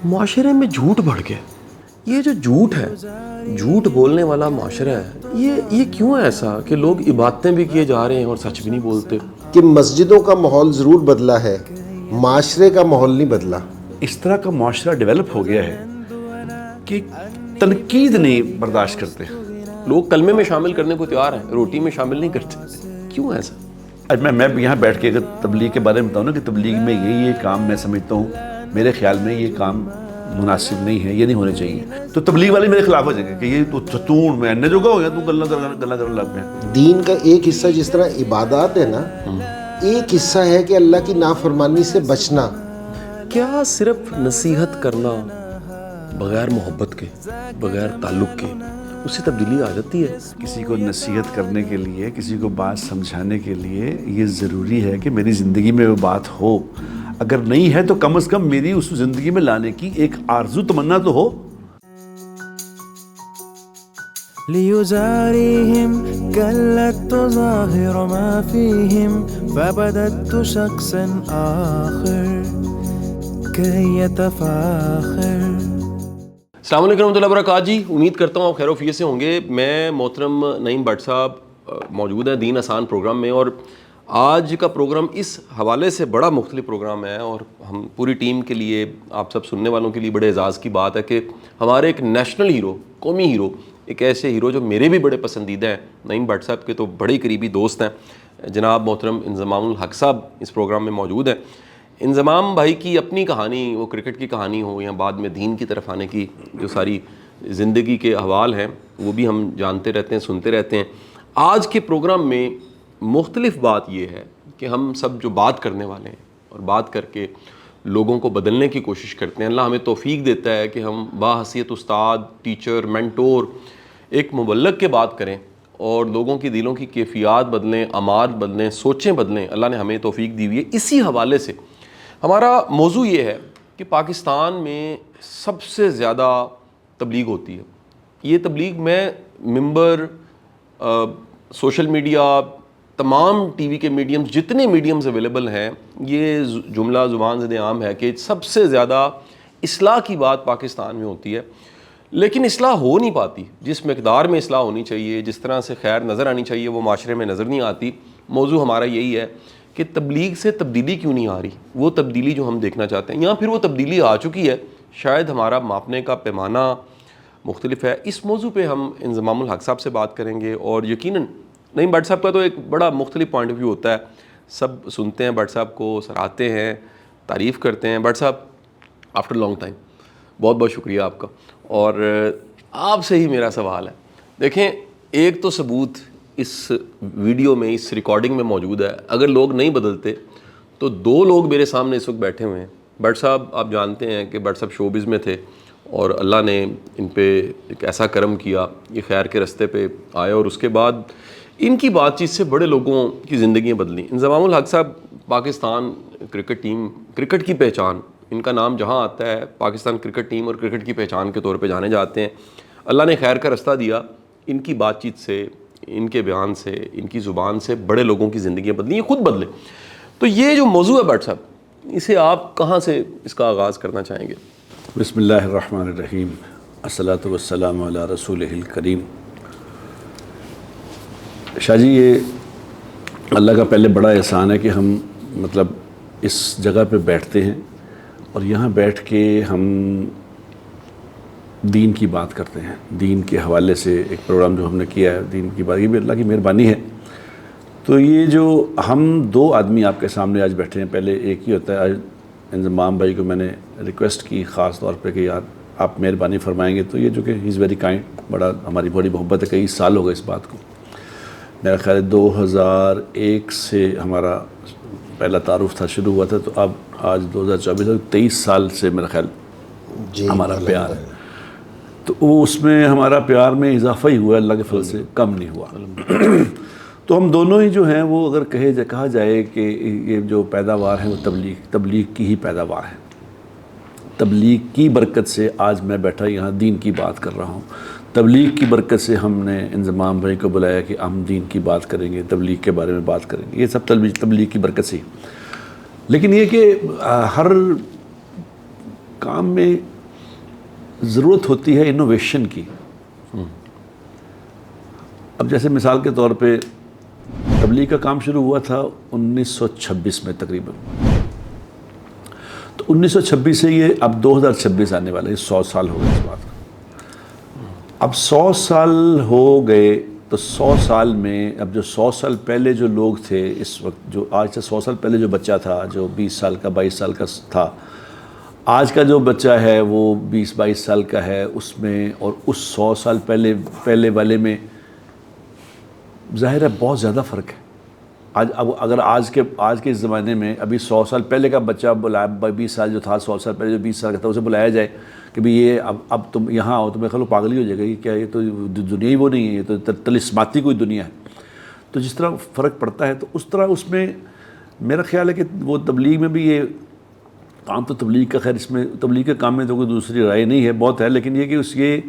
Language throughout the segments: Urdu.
معاشرے میں جھوٹ بڑھ گیا. یہ جو جھوٹ ہے, جھوٹ بولنے والا معاشرہ ہے, یہ کیوں ہے ایسا کہ لوگ عبادتیں بھی کیے جا رہے ہیں اور سچ بھی نہیں بولتے؟ کہ مسجدوں کا ماحول ضرور بدلا ہے, معاشرے کا ماحول نہیں بدلا. اس طرح کا معاشرہ ڈیولپ ہو گیا ہے کہ تنقید نہیں برداشت کرتے. لوگ کلمے میں شامل کرنے کو تیار ہیں, روٹی میں شامل نہیں کرتے. کیوں ایسا؟ آج میں یہاں بیٹھ کے اگر تبلیغ کے بارے میں بتاؤں نا کہ تبلیغ میں یہ کام میں سمجھتا ہوں, میرے خیال میں یہ کام مناسب نہیں ہے, یہ نہیں ہونے چاہیے, تو تبلیغ والے میرے خلاف ہو جائیں گے کہ یہ تو ستون میں نے جو ہو گیا, تو گلا کرنے لگ گیا. دین کا ایک حصہ جس طرح عبادات ہے نا, ایک حصہ ہے کہ اللہ کی نافرمانی سے بچنا. کیا صرف نصیحت کرنا بغیر محبت کے, بغیر تعلق کے, اس سے تبدیلی آ جاتی ہے؟ کسی کو نصیحت کرنے کے لیے, کسی کو بات سمجھانے کے لیے یہ ضروری ہے کہ میری زندگی میں وہ بات ہو. اگر نہیں ہے تو کم از کم میری اس زندگی میں لانے کی ایک آرزو تمنا تو ہو. ليزاريهم قلت تظاهر ما فيهم فبدت شخصا آخر كي يتفاخر. السلام علیکم ورحمۃ اللہ وبرکاتہ جی. امید کرتا ہوں آپ خیر و عافیت سے ہوں گے. میں محترم نعیم بٹ صاحب موجود ہیں دین آسان پروگرام میں, اور آج کا پروگرام اس حوالے سے بڑا مختلف پروگرام ہے, اور ہم پوری ٹیم کے لیے, آپ سب سننے والوں کے لیے بڑے اعزاز کی بات ہے کہ ہمارے ایک نیشنل ہیرو, قومی ہیرو, ایک ایسے ہیرو جو میرے بھی بڑے پسندیدہ ہیں, نعیم بٹ صاحب کے تو بڑے قریبی دوست ہیں, جناب محترم انضمام الحق صاحب اس پروگرام میں موجود ہیں. انضمام بھائی کی اپنی کہانی, وہ کرکٹ کی کہانی ہو یا بعد میں دین کی طرف آنے کی جو ساری زندگی کے احوال ہیں, وہ بھی ہم جانتے رہتے ہیں, سنتے رہتے ہیں. آج کے پروگرام میں مختلف بات یہ ہے کہ ہم سب جو بات کرنے والے ہیں اور بات کر کے لوگوں کو بدلنے کی کوشش کرتے ہیں, اللہ ہمیں توفیق دیتا ہے کہ ہم باحیثیت استاد, ٹیچر, مینٹور, ایک مبلغ کے بات کریں اور لوگوں کی دلوں کی کیفیات بدلیں, عماد بدلیں, سوچیں بدلیں. اللہ نے ہمیں توفیق دی ہوئی ہے. اسی حوالے سے ہمارا موضوع یہ ہے کہ پاکستان میں سب سے زیادہ تبلیغ ہوتی ہے. یہ تبلیغ میں ممبر, سوشل میڈیا, تمام ٹی وی کے میڈیمز, جتنے میڈیمز اویلیبل ہیں, یہ جملہ زبان زد عام ہے کہ سب سے زیادہ اصلاح کی بات پاکستان میں ہوتی ہے. لیکن اصلاح ہو نہیں پاتی. جس مقدار میں اصلاح ہونی چاہیے, جس طرح سے خیر نظر آنی چاہیے, وہ معاشرے میں نظر نہیں آتی. موضوع ہمارا یہی ہے کہ تبلیغ سے تبدیلی کیوں نہیں آ رہی, وہ تبدیلی جو ہم دیکھنا چاہتے ہیں, یا پھر وہ تبدیلی آ چکی ہے, شاید ہمارا ماپنے کا پیمانہ مختلف ہے. اس موضوع پہ ہم انضمام الحق صاحب سے بات کریں گے, اور یقیناً نعیم بٹ صاحب کا تو ایک بڑا مختلف پوائنٹ آف ویو ہوتا ہے. سب سنتے ہیں بٹ صاحب کو, سراہتے ہیں, تعریف کرتے ہیں. بٹ صاحب آفٹر لانگ ٹائم بہت بہت شکریہ آپ کا. اور آپ سے ہی میرا سوال ہے, دیکھیں ایک تو ثبوت اس ویڈیو میں, اس ریکارڈنگ میں موجود ہے. اگر لوگ نہیں بدلتے تو دو لوگ میرے سامنے اس وقت بیٹھے ہوئے ہیں. بٹ صاحب آپ جانتے ہیں کہ بٹ صاحب شوبز میں تھے, اور اللہ نے ان پہ ایک ایسا کرم کیا, یہ خیر کے رستے پہ آئے, اور اس کے بعد ان کی بات چیت سے بڑے لوگوں کی زندگیاں بدلیں. انضمام الحق صاحب پاکستان کرکٹ ٹیم, کرکٹ کی پہچان, ان کا نام جہاں آتا ہے پاکستان کرکٹ ٹیم اور کرکٹ کی پہچان کے طور پہ جانے جاتے ہیں. اللہ نے خیر کا رستہ دیا, ان کی بات چیت سے, ان کے بیان سے, ان کی زبان سے بڑے لوگوں کی زندگیاں بدلیں, یہ خود بدلیں. تو یہ جو موضوع ہے بٹ صاحب, اسے آپ کہاں سے اس کا آغاز کرنا چاہیں گے؟ بسم اللہ الرحمن الرحیم, الصلاۃ والسلام علی رسولہ الکریم. شاہ جی, یہ اللہ کا پہلے بڑا احسان ہے کہ ہم مطلب اس جگہ پہ بیٹھتے ہیں, اور یہاں بیٹھ کے ہم دین کی بات کرتے ہیں. دین کے حوالے سے ایک پروگرام جو ہم نے کیا ہے, دین کی بات, یہ بھی اللہ کی مہربانی ہے. تو یہ جو ہم دو آدمی آپ کے سامنے آج بیٹھے ہیں, پہلے ایک ہی ہوتا ہے. آج انضمام بھائی کو میں نے ریکویسٹ کی خاص طور پہ کہ یار آپ مہربانی فرمائیں گے, تو یہ جو کہ ہی از ویری کائنڈ, بڑا ہماری بڑی محبت ہے. کئی سال ہو گئے اس بات کو, میرا خیال ہے 2001 سے ہمارا پہلا تعارف تھا, شروع ہوا تھا, تو اب آج 2024 23 سال سے میرا خیال ہمارا پیار ہے. تو وہ اس میں ہمارا پیار میں اضافہ ہی ہوا, اللہ کے فضل سے کم نہیں ہوا. تو ہم دونوں ہی جو ہیں وہ اگر کہا جائے کہ یہ جو پیداوار ہے وہ تبلیغ کی ہی پیداوار ہے. تبلیغ کی برکت سے آج میں بیٹھا یہاں دین کی بات کر رہا ہوں. تبلیغ کی برکت سے ہم نے انضمام بھائی کو بلایا کہ ہم دین کی بات کریں گے, تبلیغ کے بارے میں بات کریں گے. یہ سب تبلیغ کی برکت سے ہی. لیکن یہ کہ ہر کام میں ضرورت ہوتی ہے انوویشن کی. اب جیسے مثال کے طور پہ تبلیغ کا کام شروع ہوا تھا 1926 میں تقریباً. تو 1926 سے یہ اب 2026 آنے والا ہے, 100 سال ہو گئے اس بات کا. اب 100 سال ہو گئے تو 100 سال میں اب جو 100 سال پہلے جو لوگ تھے اس وقت, جو آج سے 100 سال پہلے جو بچہ تھا جو 20 سال کا 22 سال کا تھا, آج کا جو بچہ ہے وہ 20-22 سال کا ہے اس میں, اور اس 100 سال پہلے والے میں ظاہر ہے بہت زیادہ فرق ہے. اب اگر آج کے زمانے میں ابھی 100 سال پہلے کا بچہ بلایا, 20 سال جو تھا 100 سال پہلے جو 20 سال کا تھا, اسے بلایا جائے کہ بھئی یہ اب تم یہاں آؤ, تو میرے خیال پاگل ہی ہو جائے گا. یہ کیا, یہ تو دنیا ہی وہ نہیں ہے, یہ تو طلسماتی کوئی دنیا ہے. تو جس طرح فرق پڑتا ہے تو اس طرح اس میں میرا خیال ہے کہ وہ تبلیغ میں بھی یہ کام, تو تبلیغ کا خیر اس میں تبلیغ کے کام میں تو کوئی دوسری رائے نہیں ہے, بہت ہے, لیکن یہ کہ یہ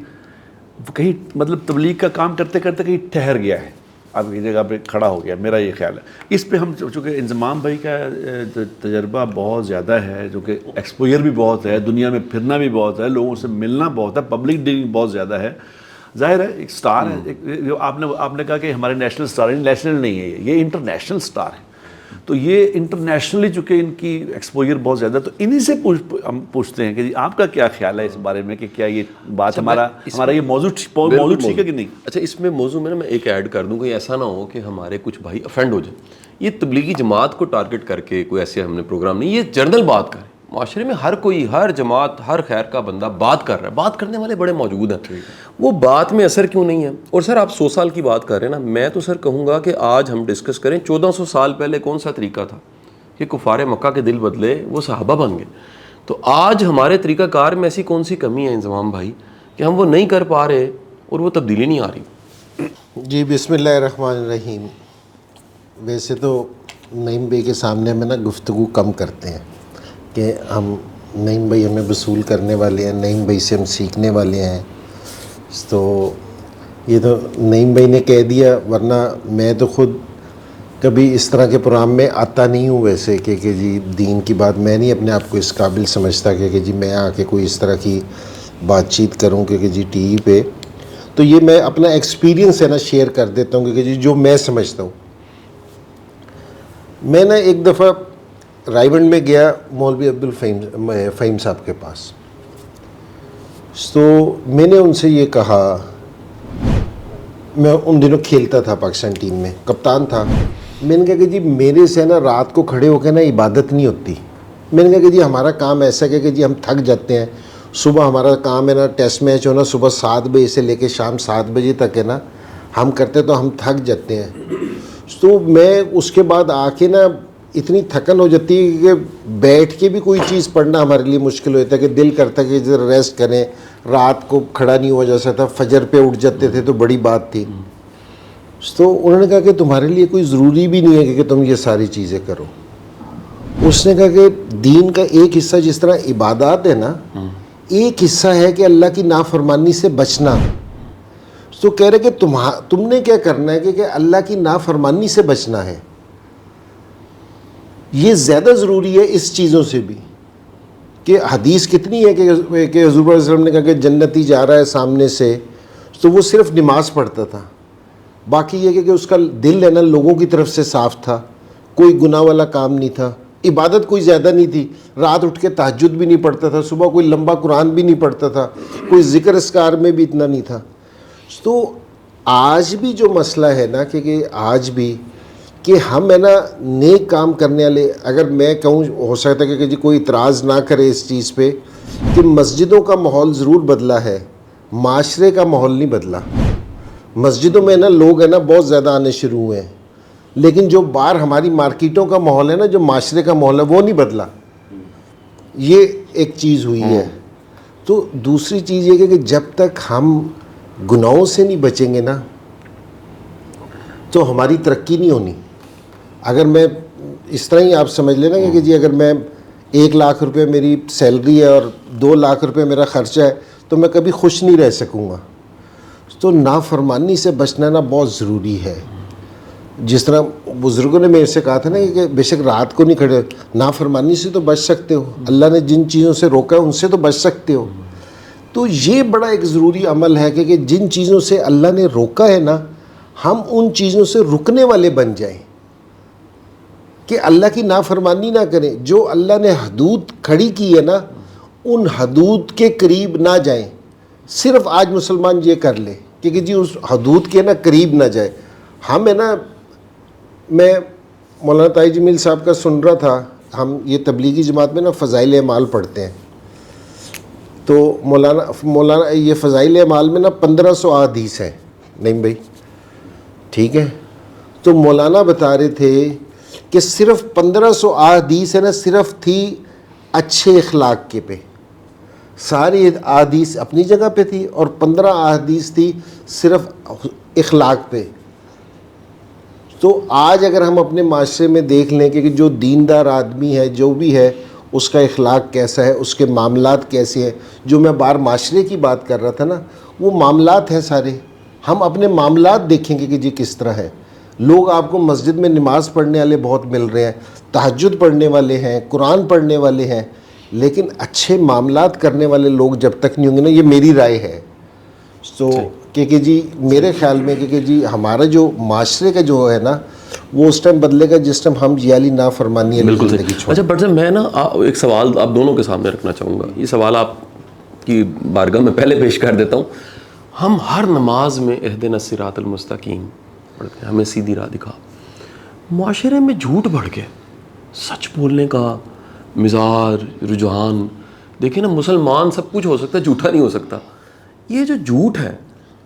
کہیں مطلب تبلیغ کا کام کرتے کرتے کہیں ٹھہر گیا ہے, اب کی جگہ پہ کھڑا ہو گیا, میرا یہ خیال ہے. اس پہ ہم چونکہ انضمام بھائی کا تجربہ بہت زیادہ ہے, جو کہ ایکسپوئر بھی بہت ہے, دنیا میں پھرنا بھی بہت ہے, لوگوں سے ملنا بہت ہے, پبلک ڈیلنگ بہت زیادہ ہے. ظاہر ہے ایک سٹار ہے, جو آپ نے کہا کہ ہمارے نیشنل سٹار, نیشنل نہیں ہے یہ انٹرنیشنل سٹار ہے. تو یہ انٹرنیشنلی چونکہ ان کی ایکسپوئر بہت زیادہ ہے, تو انہی سے ہم پوچھتے ہیں کہ جی آپ کا کیا خیال ہے اس بارے میں کہ کیا یہ بات ہمارا یہ موضوع ٹھیک ہے کہ نہیں. اچھا, اس میں موضوع میں نا میں ایک ایڈ کر دوں کہ ایسا نہ ہو کہ ہمارے کچھ بھائی افینڈ ہو جائیں. یہ تبلیغی جماعت کو ٹارگٹ کر کے کوئی ایسے ہم نے پروگرام نہیں, یہ جنرل بات کریں. معاشرے میں ہر کوئی, ہر جماعت, ہر خیر کا بندہ بات کر رہا ہے, بات کرنے والے بڑے موجود ہیں. وہ بات میں اثر کیوں نہیں ہے؟ اور سر آپ 100 سال کی بات کر رہے ہیں نا, میں تو سر کہوں گا کہ آج ہم ڈسکس کریں 1400 سال پہلے کون سا طریقہ تھا کہ کفار مکہ کے دل بدلے وہ صحابہ بن گئے. تو آج ہمارے طریقہ کار میں ایسی کون سی کمی ہے انضمام بھائی کہ ہم وہ نہیں کر پا رہے اور وہ تبدیلی نہیں آ رہی؟ جی بسم اللہ الرحمن الرحیم. ویسے تو نعیم بھائی کے سامنے ہمیں نا گفتگو کم کرتے ہیں کہ ہم نعیم بھائی ہمیں وصول کرنے والے ہیں, نعیم بھائی سے ہم سیکھنے والے ہیں. تو یہ تو نعیم بھائی نے کہہ دیا, ورنہ میں تو خود کبھی اس طرح کے پروگرام میں آتا نہیں ہوں ویسے کہ جی دین کی بات, میں نہیں اپنے آپ کو اس قابل سمجھتا کہ جی میں آ کے کوئی اس طرح کی بات چیت کروں کہ جی ٹی وی پہ. تو یہ میں اپنا ایکسپیرینس ہے نا شیئر کر دیتا ہوں کہ جی جو میں سمجھتا ہوں. میں نا ایک دفعہ رائیونڈ میں گیا مولوی فہیم صاحب کے پاس. تو میں نے ان سے یہ کہا, میں ان دنوں کھیلتا تھا پاکستان ٹیم میں, کپتان تھا. میں نے کہا کہ جی میرے سے نا رات کو کھڑے ہو کے نا عبادت نہیں ہوتی. میں نے کہا کہ جی ہمارا کام ایسا ہے کہ جی ہم تھک جاتے ہیں. صبح ہمارا کام ہے نا ٹیسٹ میچ ہونا صبح 7 بجے سے لے کے شام 7 بجے تک ہے نا, ہم کرتے تو ہم تھک جاتے ہیں. تو میں اس کے بعد آ کے نا اتنی تھکن ہو جاتی ہے کہ بیٹھ کے بھی کوئی چیز پڑھنا ہمارے لیے مشکل ہوتا ہے, کہ دل کرتا ہے کہ ذرا ریسٹ کریں. رات کو کھڑا نہیں ہوا جا سکتا, فجر پہ اٹھ جاتے تھے تو بڑی بات تھی. تو انہوں نے کہا کہ تمہارے لیے کوئی ضروری بھی نہیں ہے کہ تم یہ ساری چیزیں کرو. اس نے کہا کہ دین کا ایک حصہ جس طرح عبادات ہے نا, ایک حصہ ہے کہ اللہ کی نافرمانی سے بچنا. تو کہہ رہے کہ تم نے کیا کرنا ہے کہ اللہ کی نافرمانی سے بچنا ہے. یہ زیادہ ضروری ہے اس چیزوں سے بھی, کہ حدیث کتنی ہے کہ حضور صلی اللہ علیہ وسلم نے کہا کہ جنتی جا رہا ہے سامنے سے, تو وہ صرف نماز پڑھتا تھا. باقی یہ کہ اس کا دل ہے نا لوگوں کی طرف سے صاف تھا, کوئی گناہ والا کام نہیں تھا, عبادت کوئی زیادہ نہیں تھی, رات اٹھ کے تہجد بھی نہیں پڑھتا تھا, صبح کوئی لمبا قرآن بھی نہیں پڑھتا تھا, کوئی ذکر اذکار میں بھی اتنا نہیں تھا. تو آج بھی جو مسئلہ ہے نا کہ آج بھی کہ ہم ہے نا نیک کام کرنے والے, اگر میں کہوں ہو سکتا ہے کہ جی کوئی اعتراض نہ کرے اس چیز پہ کہ مسجدوں کا ماحول ضرور بدلا ہے, معاشرے کا ماحول نہیں بدلا. مسجدوں میں نا لوگ ہے نا بہت زیادہ آنے شروع ہوئے ہیں, لیکن جو باہر ہماری مارکیٹوں کا ماحول ہے نا, جو معاشرے کا ماحول ہے وہ نہیں بدلا. یہ ایک چیز ہوئی ہے. تو دوسری چیز یہ کہ جب تک ہم گناہوں سے نہیں بچیں گے نا تو ہماری ترقی نہیں ہونی. اگر میں اس طرح ہی آپ سمجھ لینا کہ جی اگر میں 1 لاکھ روپے میری سیلری ہے اور 2 لاکھ روپے میرا خرچہ ہے تو میں کبھی خوش نہیں رہ سکوں گا. تو نافرمانی سے بچنا نا بہت ضروری ہے. جس طرح بزرگوں نے میرے سے کہا تھا نا کہ بے شک رات کو نہیں کھڑے، نافرمانی سے تو بچ سکتے ہو، اللہ نے جن چیزوں سے روکا ہے ان سے تو بچ سکتے ہو. تو یہ بڑا ایک ضروری عمل ہے کہ جن چیزوں سے اللہ نے روکا ہے نا، ہم ان چیزوں سے رکنے والے بن جائیں، کہ اللہ کی نافرمانی نہ کریں. جو اللہ نے حدود کھڑی کی ہے نا، ان حدود کے قریب نہ جائیں. صرف آج مسلمان یہ کر لے کہ جی اس حدود کے نا قریب نہ جائے. ہم ہے نا، میں مولانا طاہر جمیل صاحب کا سن رہا تھا، ہم یہ تبلیغی جماعت میں نا فضائل اعمال پڑھتے ہیں، تو مولانا یہ فضائل اعمال میں نا 1500 احادیث ہیں. نہیں بھائی ٹھیک ہے، تو مولانا بتا رہے تھے کہ صرف 1500 احادیث ہے نا، صرف تھی اچھے اخلاق کے پہ. ساری احادیث اپنی جگہ پہ تھی اور 15 احادیث تھی صرف اخلاق پہ. تو آج اگر ہم اپنے معاشرے میں دیکھ لیں کہ جو دیندار آدمی ہے، جو بھی ہے، اس کا اخلاق کیسا ہے، اس کے معاملات کیسے ہیں. جو میں معاشرے کی بات کر رہا تھا نا، وہ معاملات ہیں سارے. ہم اپنے معاملات دیکھیں گے کہ جی کس طرح ہے. لوگ آپ کو مسجد میں نماز پڑھنے والے بہت مل رہے ہیں، تہجد پڑھنے والے ہیں، قرآن پڑھنے والے ہیں، لیکن اچھے معاملات کرنے والے لوگ جب تک نہیں ہوں گے نا، یہ میری رائے ہے تو کہ جی میرے خیال میں کہ جی ہمارا جو معاشرے کا جو ہے نا، وہ اس ٹائم بدلے گا جس ٹائم ہم جیالی نافرمانی والی زندگی چھوڑیں. اچھا بٹ صاحب، میں نا ایک سوال آپ دونوں کے سامنے رکھنا چاہوں گا. یہ سوال آپ کی بارگاہ میں پہلے پیش کر دیتا ہوں. ہم ہر نماز میں اہدنا الصراط المستقیم پڑھتے ہیں، ہمیں سیدھی راہ دکھا. معاشرے میں جھوٹ بڑھ گیا، سچ بولنے کا مزاج، رجحان. دیکھیں نا، مسلمان سب کچھ ہو سکتا ہے، جھوٹا نہیں ہو سکتا. یہ جو جھوٹ ہے،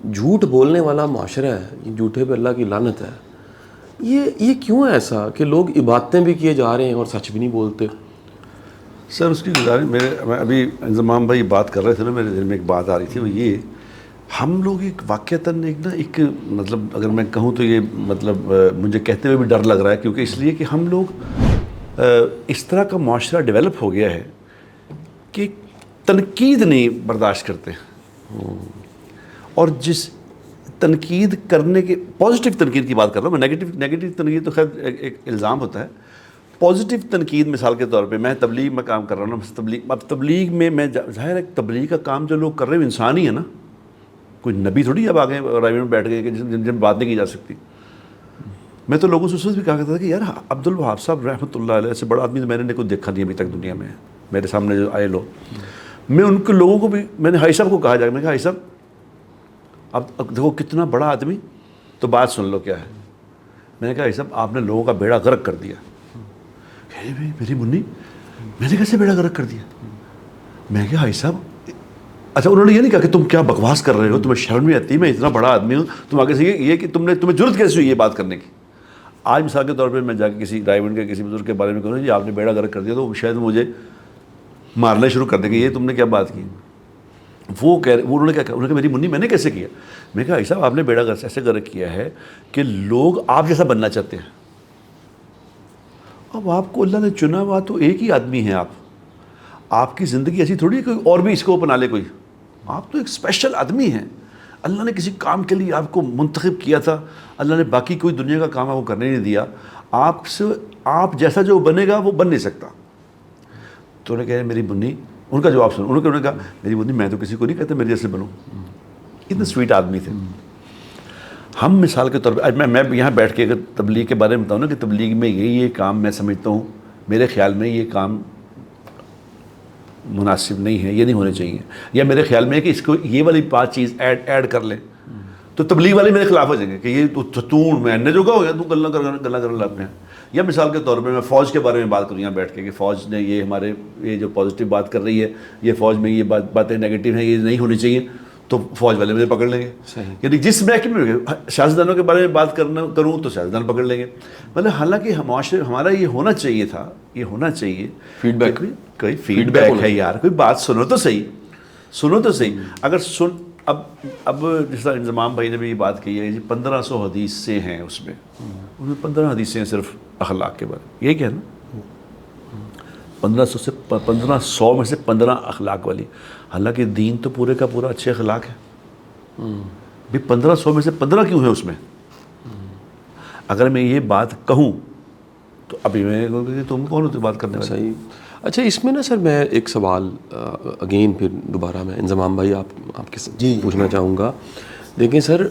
جھوٹ بولنے والا معاشرہ ہے، یہ جھوٹے پہ اللہ کی لعنت ہے. یہ کیوں ہے ایسا کہ لوگ عبادتیں بھی کیے جا رہے ہیں اور سچ بھی نہیں بولتے؟ سر اس کی گزارش میں ابھی انضمام بھائی بات کر رہے تھے نا، میرے دل میں ایک بات آ رہی تھی، وہ یہ ہم لوگ ایک واقعتاً ایک مطلب اگر میں کہوں تو یہ مطلب مجھے کہتے ہوئے بھی ڈر لگ رہا ہے، کیونکہ اس لیے کہ ہم لوگ اس طرح کا معاشرہ ڈیولپ ہو گیا ہے کہ تنقید نہیں برداشت کرتے. اور جس تنقید کرنے کے، پازیٹیو تنقید کی بات کر رہا ہوں میں، نیگیٹو تنقید تو خیر ایک الزام ہوتا ہے. پازیٹیو تنقید مثال کے طور پہ میں تبلیغ میں کام کر رہا ہوں. اب تبلیغ میں ظاہر ہے تبلیغ کا کام جو لوگ کر رہے ہیں انسان ہی ہے نا، کوئی نبی تھوڑی اب آگے رائے میں بیٹھ گئے کہ جن بات نہیں کی جا سکتی. میں تو لوگوں سے اس وقت بھی کہا کرتا تھا کہ یار عبد الوہاب صاحب رحمۃ اللہ علیہ سے بڑا آدمی تو میں نے کوئی دیکھا نہیں ابھی تک دنیا میں. میرے سامنے جو آئے لوگ، میں ان کے لوگوں کو بھی، میں نے حاجی صاحب کو کہا جائے، میں نے کہا حاجی صاحب اب دیکھو کتنا بڑا آدمی، تو بات سن لو کیا ہے. میں نے کہا حاجی صاحب آپ نے لوگوں کا بیڑا غرق کر دیا. میری منی میں نے کیسے بیڑا غرق کر دیا؟ میں نے کہا حاجی صاحب، اچھا انہوں نے یہ نہیں کہا کہ تم کیا بکواس کر رہے ہو، تمہیں شرم نہیں آتی، میں اتنا بڑا آدمی ہوں، تم آگے سے یہ کہ تمہیں ضرورت کیسے ہوئی یہ بات کرنے کی. آج مثال کے طور پہ میں جا کے کسی رائے بن کے کسی بزرگ کے بارے میں کہوں جی آپ نے بیڑا غرق کر دیا، تو شاید مجھے مارنا شروع کر دیں کہ یہ تم نے کیا بات کی. وہ انہوں نے کیا کہا، انہوں نے کہا میری منی میں نے کیسے کیا؟ میں نے کہا حاجی صاحب آپ نے بیڑا غرق ایسے غرق کیا ہے کہ لوگ آپ جیسا بننا چاہتے ہیں. اب آپ کو اللہ نے چنا ہوا تو ایک ہی آدمی ہیں آپ کی زندگی ایسی تھوڑی ہے کوئی اور بھی اس کو اپنا لے کوئی. آپ تو ایک اسپیشل آدمی ہیں. اللہ نے کسی کام کے لیے آپ کو منتخب کیا تھا، اللہ نے باقی کوئی دنیا کا کام آپ کو کرنے نہیں دیا. آپ جیسا جو بنے گا وہ بن نہیں سکتا. تو انہوں نے کہا میری منی، ان کا جواب سنو، انہوں نے کہا میری منی میں تو کسی کو نہیں کہتا میرے جیسے بنو. اتنے سویٹ آدمی تھے. ہم مثال کے طور پہ آج میں یہاں بیٹھ کے اگر تبلیغ کے بارے میں بتاؤں نا کہ تبلیغ میں یہ کام میں سمجھتا ہوں، میرے خیال میں یہ کام مناسب نہیں ہے، یہ نہیں ہونے چاہیے، یا میرے خیال میں ہے کہ اس کو یہ والی 5 چیز ایڈ کر لیں تو تبلیغ والے میرے خلاف ہو جائیں گے کہ یہ تو میں نے جو کہا ہو گیا تو گلا کر اپنے. یا مثال کے طور پہ میں فوج کے بارے میں بات کروں یہاں بیٹھ کے کہ فوج نے یہ ہمارے یہ جو پازیٹیو بات کر رہی ہے، یہ فوج میں یہ باتیں نیگیٹو ہیں، یہ نہیں ہونی چاہیے، تو فوج والے مجھے پکڑ لیں گے. یعنی جس محکمے میں سیاستدانوں کے بارے میں بات کروں تو سیاستدان پکڑ لیں گے. مطلب حالانکہ معاشرے ہمارا یہ ہونا چاہیے تھا، یہ ہونا چاہیے فیڈ بیک، کوئی فیڈ بیک ہے یار، کوئی بات سنو تو صحیح. اگر اب جس طرح انضمام بھائی نے بھی یہ بات کی ہے 1500 حدیثیں ہیں، اس میں 15 حدیثیں ہیں صرف اخلاق کے بارے میں. یہ کیا ہے نا 1500 میں سے 15 اخلاق والی. حالانکہ دین تو پورے کا پورا اچھے اخلاق ہے. بھی 1500 میں سے 15 کیوں ہے اس میں؟ اگر میں یہ بات کہوں تو ابھی میں تم کون ہوتے بات کرنے والے؟ صحیح. اچھا اس میں نا سر میں ایک سوال اگین پھر دوبارہ میں انضمام بھائی آپ کے سے پوچھنا چاہوں گا. دیکھیں سر,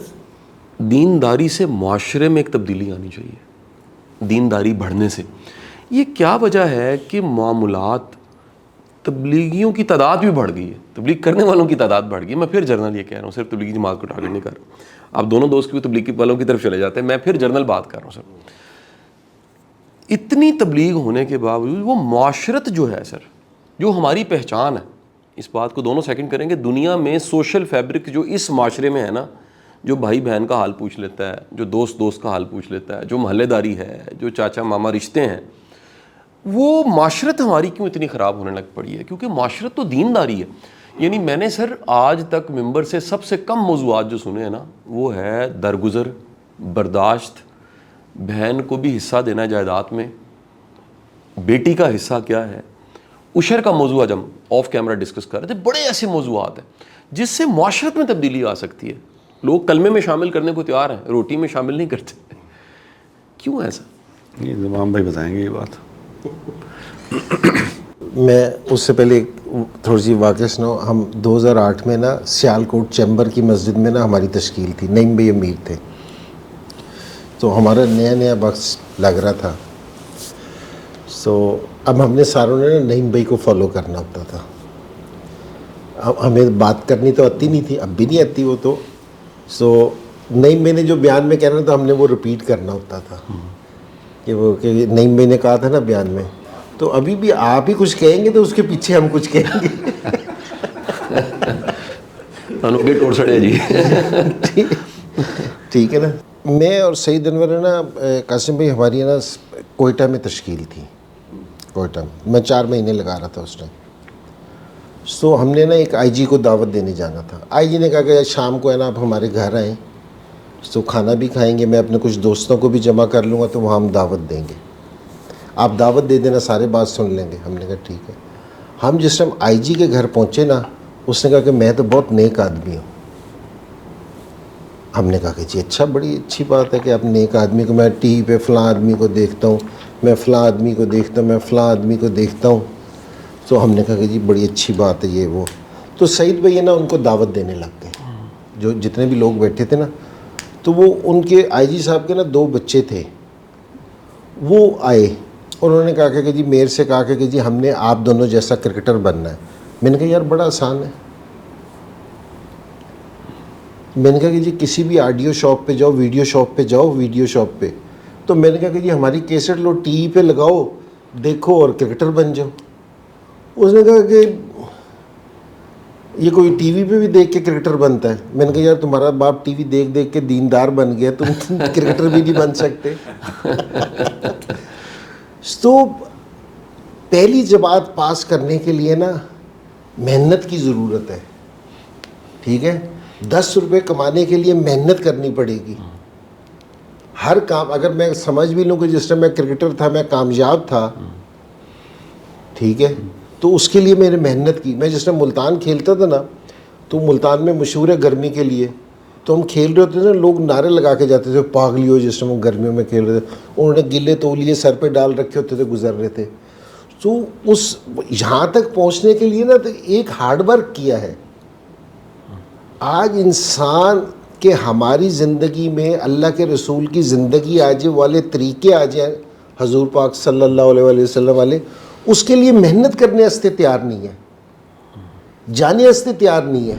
دینداری سے معاشرے میں ایک تبدیلی آنی چاہیے, دینداری بڑھنے سے. یہ کیا وجہ ہے کہ معاملات, تبلیغیوں کی تعداد بھی بڑھ گئی ہے, تبلیغ کرنے والوں کی تعداد بڑھ گئی ہے. میں پھر جرنل یہ کہہ رہا ہوں, صرف تبلیغی جماعت کو ٹارگیٹ نہیں کر رہا. آپ دونوں دوست کی تبلیغی والوں کی طرف چلے جاتے ہیں, میں پھر جرنل بات کر رہا ہوں. سر اتنی تبلیغ ہونے کے باوجود وہ معاشرت جو ہے سر, جو ہماری پہچان ہے, اس بات کو دونوں سیکنڈ کریں گے, دنیا میں سوشل فیبرک جو اس معاشرے میں ہے نا, جو بھائی بہن کا حال پوچھ لیتا ہے, جو دوست کا حال پوچھ لیتا ہے, جو محلے داری ہے, جو چاچا ماما رشتے ہیں, وہ معاشرت ہماری کیوں اتنی خراب ہونے لگ پڑی ہے؟ کیونکہ معاشرت تو دینداری ہے. یعنی میں نے سر آج تک ممبر سے سب سے کم موضوعات جو سنے ہیں نا, وہ ہے درگزر, برداشت, بہن کو بھی حصہ دینا جائیداد میں, بیٹی کا حصہ کیا ہے, عشر کا موضوع آج ہم آف کیمرہ ڈسکس کر رہے تھے. بڑے ایسے موضوعات ہیں جس سے معاشرت میں تبدیلی آ سکتی ہے. لوگ کلمے میں شامل کرنے کو تیار ہیں, روٹی میں شامل نہیں کرتے. کیوں ایسا؟ یہ انضمام بھائی بتائیں گے یہ بات. میں اس سے پہلے تھوڑی سی واقعہ سناؤں. ہم 2008 میں نا سیالکوٹ چیمبر کی مسجد میں نا ہماری تشکیل تھی, نعیم بھائی امیر تھے, تو ہمارا نیا بکس لگ رہا تھا. سو اب ہم نے ساروں نے نا نعیم بھائی کو فالو کرنا ہوتا تھا. اب ہمیں بات کرنی تو آتی نہیں تھی, اب بھی نہیں آتی وہ تو. سو نعیم بھائی نے جو بیان میں کہنا تھا ہم نے وہ رپیٹ کرنا ہوتا تھا, کہ وہ کہ نعیم بھائی نے کہا تھا نا بیان میں, تو ابھی بھی آپ ہی کچھ کہیں گے تو اس کے پیچھے ہم کچھ کہیں گے. ٹھیک ہے نا. میں اور سعید انور ہے نا, قاسم بھائی ہماری ہے نا کوئٹہ میں تشکیل تھی. کوئٹہ میں 4 مہینے لگا رہا تھا اس ٹائم. سو ہم نے نا ایک آئی جی کو دعوت دینے جانا تھا. آئی جی نے کہا کہ شام کو ہے نا آپ ہمارے گھر آئیں, تو کھانا بھی کھائیں گے, میں اپنے کچھ دوستوں کو بھی جمع کر لوں گا, تو وہاں ہم دعوت دیں گے, آپ دعوت دے دینا, سارے بات سن لیں گے. ہم نے کہا ٹھیک ہے. ہم جس ٹائم آئی جی کے گھر پہنچے نا, اس نے کہا کہ میں تو بہت نیک آدمی ہوں. ہم نے کہا کہ جی اچھا, بڑی اچھی بات ہے کہ آپ نیک آدمی کو, میں ٹی وی پہ فلاں آدمی کو دیکھتا ہوں, میں فلاں آدمی کو دیکھتا ہوں, میں فلاں آدمی کو دیکھتا ہوں. تو ہم نے کہا کہ جی بڑی اچھی بات ہے یہ وہ. تو سعید بھائی نا ان کو دعوت دینے لگ گئے, جو جتنے بھی لوگ بیٹھے تھے نا. تو وہ ان کے آئی جی صاحب کے نا 2 بچے تھے, وہ آئے, انہوں نے کہا کہ جی میرے سے کہا کہ جی ہم نے آپ دونوں جیسا کرکٹر بننا ہے. میں نے کہا یار بڑا آسان ہے. میں نے کہا کہ جی کسی بھی آڈیو شاپ پہ جاؤ, ویڈیو شاپ پہ جاؤ, ویڈیو شاپ پہ, تو میں نے کہا کہ جی ہماری کیسٹ لو, ٹی وی پہ لگاؤ, دیکھو اور کرکٹر بن جاؤ. اس نے کہا کہ یہ کوئی ٹی وی پہ بھی دیکھ کے کرکٹر بنتا ہے. میں نے کہا یار تمہارا باپ ٹی وی دیکھ دیکھ کے دیندار بن گیا, تم کرکٹر بھی نہیں بن سکتے. تو پہلی جماعت پاس کرنے کے لیے نا محنت کی ضرورت ہے. ٹھیک ہے, 10 روپے کمانے کے لیے محنت کرنی پڑے گی. ہر کام, اگر میں سمجھ بھی لوں کہ جس طرح میں کرکٹر تھا, میں کامیاب تھا, ٹھیک ہے, تو اس کے لیے میں نے محنت کی. میں جس طرح ملتان کھیلتا تھا نا, تو ملتان میں مشہور ہے گرمی کے لیے, تو ہم کھیل رہے ہوتے تھے نا, لوگ نعرے لگا کے جاتے تھے پاگلی ہو, جس طرح وہ گرمیوں میں کھیل رہے تھے. انہوں نے گلے تولیے سر پہ ڈال رکھے ہوتے تھے, گزر رہے تھے. تو اس یہاں تک پہنچنے کے لیے نا تو ایک ہارڈ ورک کیا ہے. آج انسان کہ ہماری زندگی میں اللہ کے رسول کی زندگی آ جائے والے طریقے آ جائیں, حضور پاک صلی اللہ علیہ وسلم والے, اس کے لیے محنت کرنے واسطے تیار نہیں ہے, جانے واسطے تیار نہیں ہے.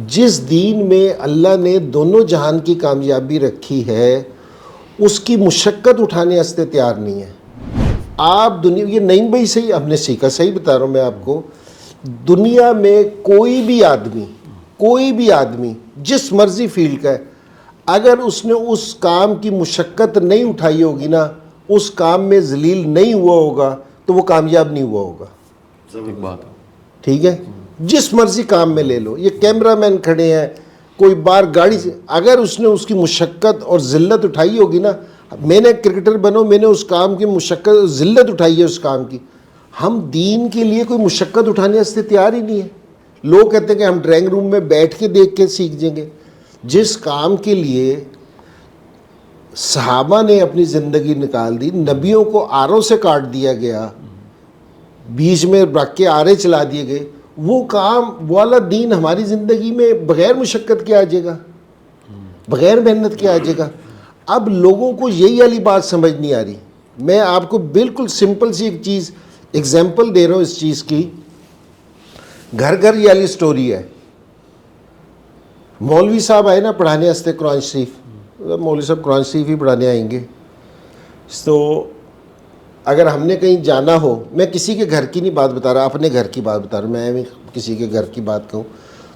جس دین میں اللہ نے دونوں جہان کی کامیابی رکھی ہے, اس کی مشقت اٹھانے واسطے تیار نہیں ہے. آپ دنیا, یہ نعیم بھائی سے ہی ہم نے سیکھا, صحیح بتا رہا ہوں میں آپ کو. دنیا میں کوئی بھی آدمی جس مرضی فیلڈ کا ہے, اگر اس نے اس کام کی مشقت نہیں اٹھائی ہوگی نا, اس کام میں ذلیل نہیں ہوا ہوگا, تو وہ کامیاب نہیں ہوا ہوگا. ایک بات, ٹھیک ہے, جس مرضی کام میں لے لو. یہ کیمرہ مین کھڑے ہیں, کوئی بار گاڑی سے, اگر اس نے اس کی مشقت اور ذلت اٹھائی ہوگی نا, میں نے کرکٹر بنو, میں نے اس کام کی مشقت اور ذلت اٹھائی ہے اس کام کی. ہم دین کے لیے کوئی مشقت اٹھانے واسطے تیار ہی نہیں ہے. لوگ کہتے ہیں کہ ہم ڈرائنگ روم میں بیٹھ کے دیکھ کے سیکھ جائیں گے. جس کام کے لیے صحابہ نے اپنی زندگی نکال دی, نبیوں کو آروں سے کاٹ دیا گیا, بیچ میں رکھ کے آرے چلا دیے گئے, وہ کام والا دین ہماری زندگی میں بغیر مشقت کے آ جائے گا, بغیر محنت کے آ جائے گا. اب لوگوں کو یہی والی بات سمجھ نہیں آ رہی. میں آپ کو بالکل سمپل سی ایک چیز ایگزامپل دے رہا ہوں اس چیز کی. گھر گھر یہ والی سٹوری ہے. مولوی صاحب آئے نا پڑھانے واسطے قرآن شریف, مولوی صاحب قرآن شریف ہی پڑھانے آئیں گے. تو اگر ہم نے کہیں جانا ہو, میں کسی کے گھر کی نہیں بات بتا رہا, اپنے گھر کی بات بتا رہا ہوں, میں بھی کسی کے گھر کی بات کہوں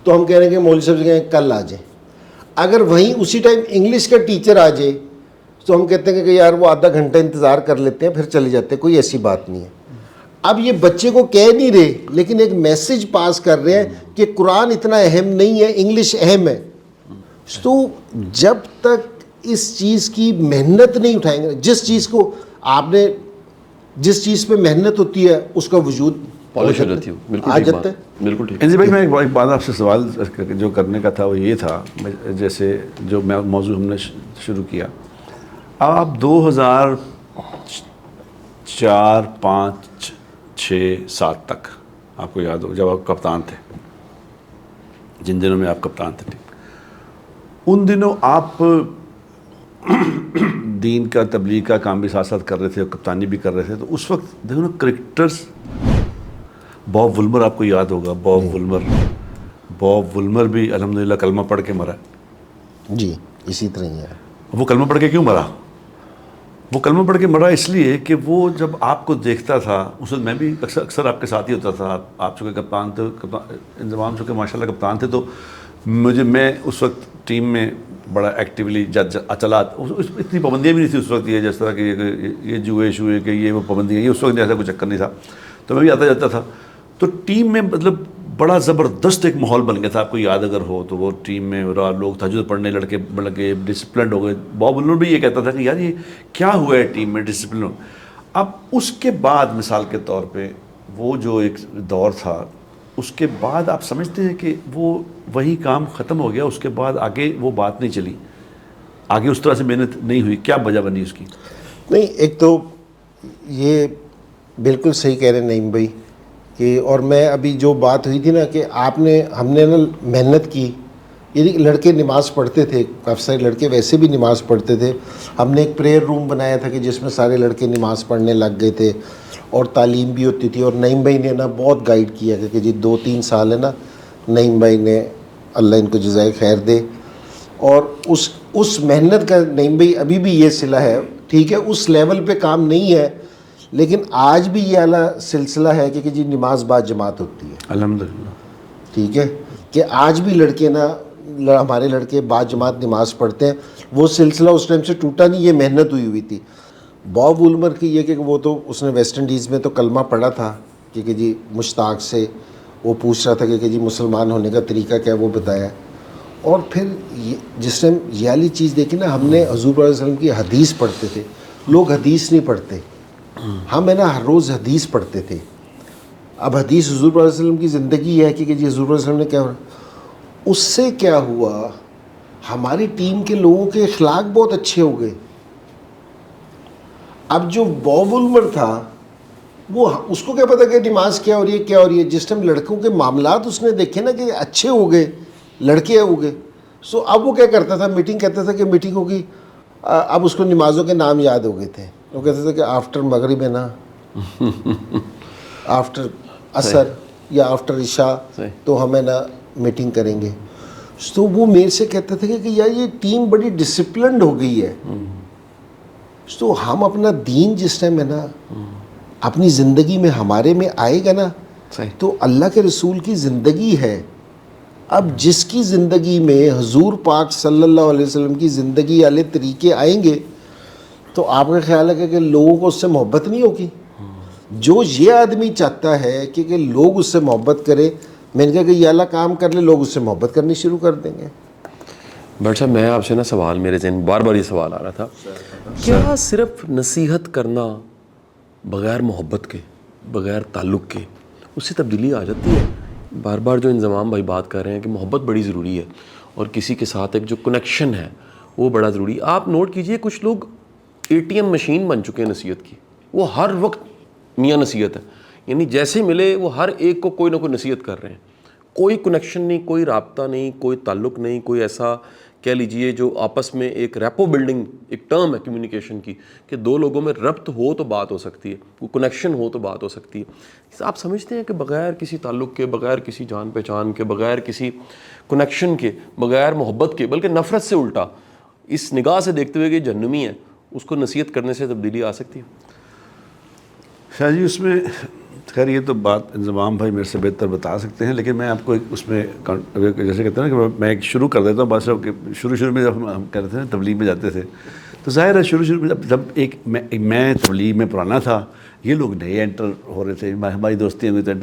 تو ہم کہہ رہے ہیں کہ مولوی صاحب سے کہیں کل آ جائیں. اگر وہیں اسی ٹائم انگلش کا ٹیچر آ جائے تو ہم کہتے ہیں کہ یار وہ آدھا گھنٹہ انتظار کر لیتے ہیں پھر چلے جاتے ہیں, کوئی ایسی بات نہیں ہے. اب یہ بچے کو کہہ نہیں رہے لیکن ایک میسج پاس کر رہے ہیں کہ قرآن اتنا اہم نہیں ہے, انگلش اہم ہے. تو جب تک اس چیز کی محنت نہیں اٹھائیں گے, جس چیز کو آپ نے جس چیز پہ محنت ہوتی ہے اس کا وجود پالش ہو جاتی ہے. بالکل آ ٹھیک جاتا بات, ہے. بالکل ٹھیک. انزی بھائی میں ایک بات آپ سے سوال جو کرنے کا تھا وہ یہ تھا, جیسے جو موضوع ہم نے شروع کیا, آپ 2004 5 6 7 تک آپ کو یاد ہو جب آپ کپتان تھے, جن دنوں میں آپ کپتان تھے, ان دنوں آپ دین کا تبلیغ کا کام بھی ساتھ ساتھ کر رہے تھے اور کپتانی بھی کر رہے تھے. تو اس وقت دیکھو نا کرکٹرز, باب وولمر آپ کو یاد ہوگا, باب وولمر بھی الحمدللہ کلمہ پڑھ کے مرا. جی اسی طرح ہی ہے. وہ کلمہ پڑھ کے کیوں مرا؟ وہ کلمہ پڑھ کے مرا اس لیے کہ وہ جب آپ کو دیکھتا تھا, اس وقت میں بھی اکثر آپ کے ساتھ ہی ہوتا تھا, آپ چونکہ کپتان تھے, انضمام چونکہ ماشاءاللہ کپتان تھے, تو میں اس وقت ٹیم میں بڑا ایکٹیولی چلا. اتنی پابندیاں بھی نہیں تھی اس وقت, یہ جس طرح کہ یہ جوئے شوئے کہ یہ وہ پابندیاں, یہ اس وقت ایسا کوئی چکر نہیں تھا. تو میں بھی آتا جاتا تھا. تو ٹیم میں مطلب بڑا زبردست ایک ماحول بن گیا تھا. آپ کو یاد اگر ہو تو وہ ٹیم میں لوگ تہجد پڑھنے لڑکے لگے, ڈسپلنڈ ہو گئے. باب وولمر بھی یہ کہتا تھا کہ یار یہ کیا ہوا ہے ٹیم میں, ڈسپلن ہو. اب اس کے بعد مثال کے طور پہ وہ جو ایک دور تھا, اس کے بعد آپ سمجھتے ہیں کہ وہ وہی کام ختم ہو گیا, اس کے بعد آگے وہ بات نہیں چلی, آگے اس طرح سے محنت نہیں ہوئی, کیا وجہ بنی اس کی؟ نہیں, ایک تو یہ بالکل صحیح کہہ رہے ہیں نعیم بھائی کہ, اور میں ابھی جو بات ہوئی تھی نا کہ ہم نے نا محنت کی, یعنی لڑکے نماز پڑھتے تھے, کافی سارے لڑکے ویسے بھی نماز پڑھتے تھے. ہم نے ایک پریئر روم بنایا تھا کہ جس میں سارے لڑکے نماز پڑھنے لگ گئے تھے, اور تعلیم بھی ہوتی تھی. اور نعیم بھائی نے نا بہت گائیڈ کیا کہ جی 2-3 سال ہے نا, نعیم بھائی نے, اللہ ان کو جزائے خیر دے, اور اس محنت کا نعیم بھائی ابھی بھی یہ صلہ ہے. ٹھیک ہے اس لیول پہ کام نہیں ہے, لیکن آج بھی یہ اعلیٰ سلسلہ ہے کہ جی نماز با جماعت ہوتی ہے الحمدللہ. ٹھیک ہے کہ آج بھی لڑکے نا, ہمارے لڑکے با جماعت نماز پڑھتے ہیں. وہ سلسلہ اس ٹائم سے ٹوٹا نہیں, یہ محنت ہوئی تھی. باب وولمر کی یہ کہ وہ تو اس نے ویسٹ انڈیز میں تو کلمہ پڑھا تھا کہ جی مشتاق سے وہ پوچھ رہا تھا کہ جی مسلمان ہونے کا طریقہ کیا, وہ بتایا. اور پھر جس ٹائم یہ والی چیز دیکھی نا, ہم نے حضور صلی اللہ علیہ وسلم کی حدیث پڑھتے تھے. لوگ حدیث نہیں پڑھتے, ہم ہے نا ہر روز حدیث پڑھتے تھے. اب حدیث حضور صلی اللہ علیہ وسلم کی زندگی ہے کہ جی حضور صلی اللہ علیہ وسلم نے کیا, اس سے کیا ہوا, ہماری ٹیم کے لوگوں کے اخلاق بہت اچھے ہو گئے. اب جو باب وولمر تھا وہ اس کو کیا پتا کہ نماز کیا ہو رہی ہے, کیا ہو رہی ہے. جس ٹائم لڑکوں کے معاملات اس نے دیکھے نا کہ اچھے ہو گئے, لڑکے ہو گئے, سو اب وہ کیا کرتا تھا, میٹنگ کہتا تھا کہ میٹنگ ہوگی. اب اس کو نمازوں کے نام یاد ہو گئے تھے. وہ کہتا تھا کہ آفٹر مغرب ہے نا, آفٹر عصر یا آفٹر عشاء تو ہمیں نا میٹنگ کریں گے. تو وہ میرے سے کہتا تھا کہ یار یہ ٹیم بڑی ڈسپلنڈ ہو گئی ہے. تو ہم اپنا دین جس ٹائم ہے نا اپنی زندگی میں ہمارے میں آئے گا نا, تو اللہ کے رسول کی زندگی ہے. اب جس کی زندگی میں حضور پاک صلی اللہ علیہ وسلم کی زندگی والے طریقے آئیں گے تو آپ کا خیال ہے کہ لوگوں کو اس سے محبت نہیں ہوگی. جو یہ آدمی چاہتا ہے کہ لوگ اس سے محبت کریں, میں نے کہا کہ یہ اللہ کام کر لے, لوگ اس سے محبت کرنی شروع کر دیں گے. بٹ صاحب میں آپ سے نا سوال, میرے ذہن بار بار یہ سوال آ رہا تھا, کیا صرف نصیحت کرنا بغیر محبت کے, بغیر تعلق کے, اس سے تبدیلی آ جاتی ہے؟ بار بار جو انضمام بھائی بات کر رہے ہیں کہ محبت بڑی ضروری ہے, اور کسی کے ساتھ ایک جو کنیکشن ہے وہ بڑا ضروری. آپ نوٹ کیجئے کچھ لوگ ATM مشین بن چکے ہیں نصیحت کی, وہ ہر وقت میاں نصیحت ہے, یعنی جیسے ملے وہ ہر ایک کو کوئی نہ کوئی نصیحت کر رہے ہیں, کوئی کنیکشن نہیں, کوئی رابطہ نہیں, کوئی تعلق نہیں, کوئی ایسا کہہ لیجئے جو آپس میں ایک ریپو بلڈنگ, ایک ٹرم ہے کمیونیکیشن کی کہ دو لوگوں میں ربط ہو تو بات ہو سکتی ہے, کوئی کنیکشن ہو تو بات ہو سکتی ہے. آپ سمجھتے ہیں کہ بغیر کسی تعلق کے, بغیر کسی جان پہچان کے, بغیر کسی کنیکشن کے, بغیر محبت کے, بلکہ نفرت سے الٹا اس نگاہ سے دیکھتے ہوئے کہ جہنمی ہے, اس کو نصیحت کرنے سے تبدیلی آ سکتی ہے؟ شاہ جی اس میں خیر یہ تو بات انضمام بھائی میرے سے بہتر بتا سکتے ہیں, لیکن میں آپ کو اس میں جیسے کہتے ہیں نا کہ میں ایک شروع کر دیتا ہوں. بات صاحب کہ شروع میں جب ہم کہتے تھے نا تبلیغ میں جاتے تھے تو ظاہر ہے شروع میں جب ایک میں تبلیغ میں پرانا تھا, یہ لوگ نئے انٹر ہو رہے تھے, ہماری دوستی ہوئی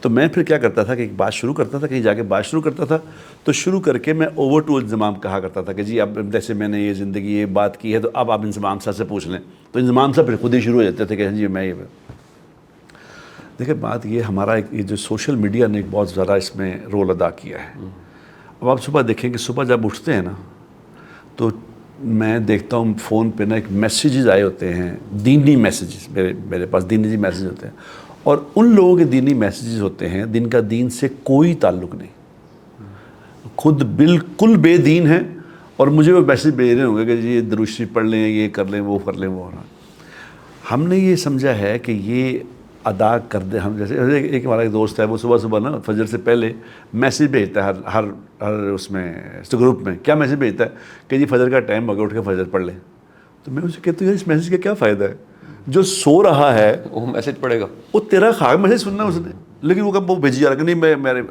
تو میں پھر کیا کرتا تھا کہ ایک بات شروع کرتا تھا, کہیں جا کے بات شروع کرتا تھا تو شروع کر کے میں اوور ٹو انضمام کہا کرتا تھا کہ جی اب جیسے میں نے یہ زندگی یہ بات کی ہے تو اب آپ انضمام صاحب سے پوچھ لیں. تو انضمام صاحب پھر خود ہی شروع ہو جاتے تھے کہ جی میں یہ دیکھیں بات یہ ہمارا یہ جو سوشل میڈیا نے ایک بہت زیادہ اس میں رول ادا کیا ہے. اب آپ صبح دیکھیں کہ صبح جب اٹھتے ہیں نا تو میں دیکھتا ہوں فون پہ نا ایک میسیجز آئے ہوتے ہیں, دینی میسیجز, میرے پاس دینی میسیج ہوتے ہیں, اور ان لوگوں کے دینی میسیجز ہوتے ہیں جن کا دین سے کوئی تعلق نہیں, خود بالکل بے دین ہیں, اور مجھے وہ میسیج بھیج رہے ہوں گے کہ جی یہ درود شریف پڑھ لیں, یہ کر لیں, وہ کر لیں, وہ. ہم نے یہ سمجھا ہے کہ یہ ادا کر دیں. ہم جیسے ایک ہمارا ایک دوست ہے وہ صبح نا فجر سے پہلے میسیج بھیجتا ہے ہر اس میں گروپ میں. کیا میسیج بھیجتا ہے کہ جی فجر کا ٹائم ہو گیا, اٹھ کے فجر پڑھ لیں. تو میں اسے کہتا ہوں اس میسیج کا کیا فائدہ ہے, جو سو رہا ہے وہ میسیج پڑھے گا, وہ تیرا خواہ میسیج سننا اس نے, لیکن وہ بھیجی جا رہا کہ نہیں میرے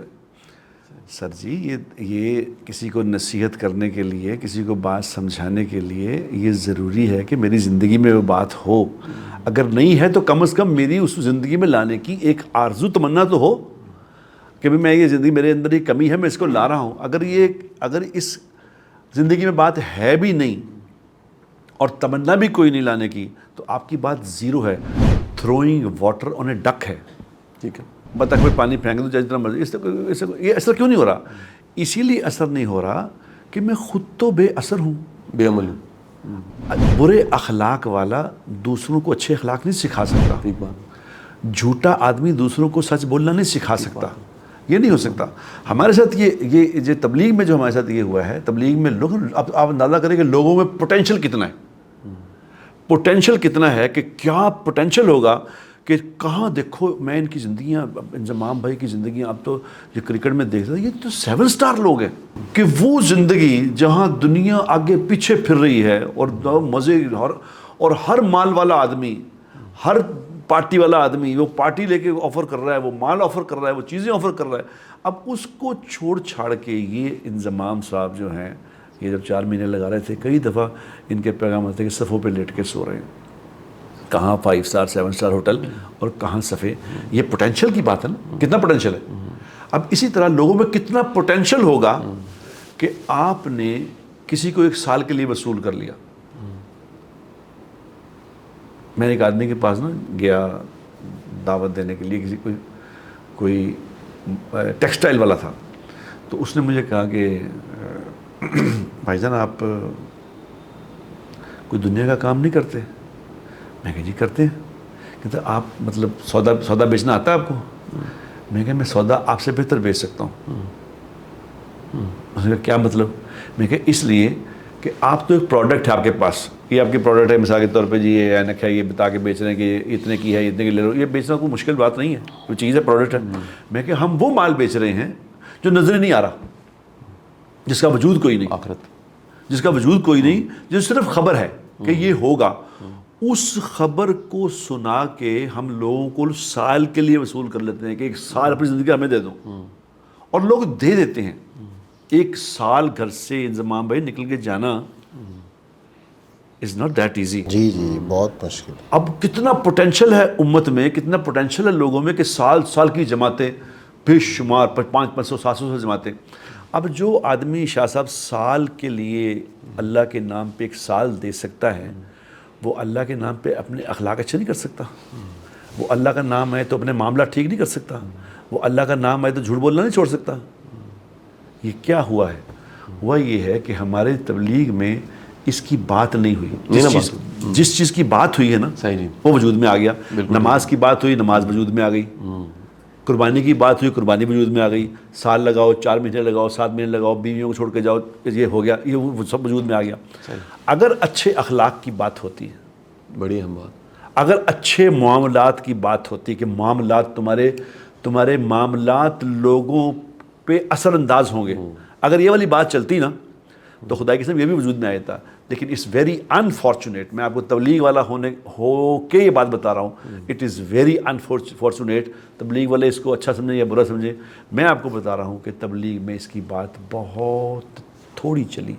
سر جی یہ کسی کو نصیحت کرنے کے لیے, کسی کو بات سمجھانے کے لیے یہ ضروری ہے کہ میری زندگی میں وہ بات ہو. اگر نہیں ہے تو کم از کم میری اس زندگی میں لانے کی ایک آرزو تمنا تو ہو کہ میں یہ زندگی میرے اندر یہ کمی ہے میں اس کو لا رہا ہوں. اگر اس زندگی میں بات ہے بھی نہیں اور تمنا بھی کوئی نہیں لانے کی تو آپ کی بات زیرو ہے. تھروئنگ واٹر آن اے ڈک ہے, ٹھیک ہے, بطخ میں پانی پھینک دو جتنا مرضی. یہ اثر کیوں نہیں ہو رہا؟ اسی لیے اثر نہیں ہو رہا کہ میں خود تو بے اثر ہوں, بے عمل ہوں. برے اخلاق والا دوسروں کو اچھے اخلاق نہیں سکھا سکتا. جھوٹا آدمی دوسروں کو سچ بولنا نہیں سکھا سکتا. یہ نہیں ہو سکتا. ہمارے ساتھ یہ جو تبلیغ میں جو ہمارے ساتھ یہ ہوا ہے, تبلیغ میں لوگ, آپ اندازہ کریں کہ لوگوں میں پوٹینشل کتنا ہے, پوٹینشل کتنا ہے کہ کیا پوٹینشل ہوگا کہ کہاں دیکھو میں ان کی زندگیاں, انضمام بھائی کی زندگیاں, اب تو یہ کرکٹ میں دیکھ رہا ہے, یہ تو 7 اسٹار لوگ ہیں کہ وہ زندگی جہاں دنیا آگے پیچھے پھر رہی ہے اور مزے اور ہر مال والا آدمی, ہر پارٹی والا آدمی وہ پارٹی لے کے آفر کر رہا ہے, وہ مال آفر کر رہا ہے, وہ چیزیں آفر کر رہا ہے. اب اس کو چھوڑ چھاڑ کے یہ انضمام صاحب جو ہیں یہ جب 4 مہینے لگا رہے تھے, کئی دفعہ ان کے پیغام آتے کہ صفوں پہ لیٹ کے سو رہے ہیں, کہاں 5 اسٹار 7 اسٹار ہوٹل اور کہاں صفے. یہ پوٹینشل کی بات ہے نا, کتنا پوٹینشل ہے. اب اسی طرح لوگوں میں کتنا پوٹینشل ہوگا کہ آپ نے کسی کو 1 سال کے لیے وصول کر لیا. میں ایک آدمی کے پاس نا گیا دعوت دینے کے لیے, کسی کوئی ٹیکسٹائل والا تھا, تو اس نے مجھے کہا کہ بھائی جان آپ کوئی دنیا کا کام نہیں کرتے؟ میں کہا جی کرتے ہیں. کہتا آپ مطلب سودا بیچنا آتا ہے آپ کو؟ میں کہا میں سودا آپ سے بہتر بیچ سکتا ہوں. اس نے کہا کیا مطلب؟ میں کہا اس لیے کہ آپ تو ایک پروڈکٹ ہے آپ کے پاس, یہ آپ کی پروڈکٹ ہے, مثال کے طور پہ جی یہ اینک ہے, یہ بتا کے بیچ رہے ہیں کہ یہ اتنے کی ہے, اتنے کی لے لو. یہ بیچنا کوئی مشکل بات نہیں ہے, کوئی چیز ہے, پروڈکٹ ہے. میں کہ ہم وہ مال بیچ رہے ہیں جو نظر نہیں آ رہا, جس کا وجود کوئی نہیں, آخرت جس کا وجود کوئی نہیں, جو صرف خبر ہے کہ یہ ہوگا. اس خبر کو سنا کے ہم لوگوں کو سال کے لیے وصول کر لیتے ہیں کہ 1 سال اپنی زندگی ہمیں دے دو, اور لوگ دے دیتے ہیں. 1 سال گھر سے انضمام بھائی نکل کے جانا از ناٹ دیٹ ایزی. جی جی بہت مشکل. اب کتنا پوٹینشل ہے امت میں, کتنا پوٹینشل ہے لوگوں میں کہ سال کی جماعتیں, بے شمار 500 700 جماعتیں. اب جو آدمی شاہ صاحب سال کے لیے اللہ کے نام پہ 1 سال دے سکتا ہے, وہ اللہ کے نام پہ اپنے اخلاق اچھے نہیں کر سکتا. وہ اللہ کا نام ہے تو اپنے معاملہ ٹھیک نہیں کر سکتا. وہ اللہ کا نام ہے تو جھوٹ بولنا نہیں چھوڑ سکتا. یہ کیا ہوا ہے؟ ہوا یہ ہے کہ ہمارے تبلیغ میں اس کی بات نہیں ہوئی. جس چیز کی بات ہوئی ہے نا صحیح جی. وہ وجود میں آ گیا. نماز کی بات ہوئی, نماز وجود میں آ گئی. قربانی کی بات ہوئی, قربانی وجود میں آ گئی. سال لگاؤ, 4 مہینے لگاؤ, 7 مہینے لگاؤ, بیویوں کو چھوڑ کے جاؤ, یہ ہو گیا, یہ سب وجود میں آ گیا. اگر اچھے اخلاق کی بات ہوتی ہے, بڑی اہم بات, اگر اچھے معاملات کی بات ہوتی ہے کہ معاملات تمہارے معاملات لوگوں پہ اثر انداز ہوں گے, اگر یہ والی بات چلتی نا تو خدا کی قسم یہ بھی وجود میں آیا تھا. لیکن اٹس ویری انفارچونیٹ, میں آپ کو تبلیغ والا ہو کے یہ بات بتا رہا ہوں, اٹ از ویری انفارچونیٹ. تبلیغ والے اس کو اچھا سمجھیں یا برا سمجھیں, میں آپ کو بتا رہا ہوں کہ تبلیغ میں اس کی بات بہت تھوڑی چلی,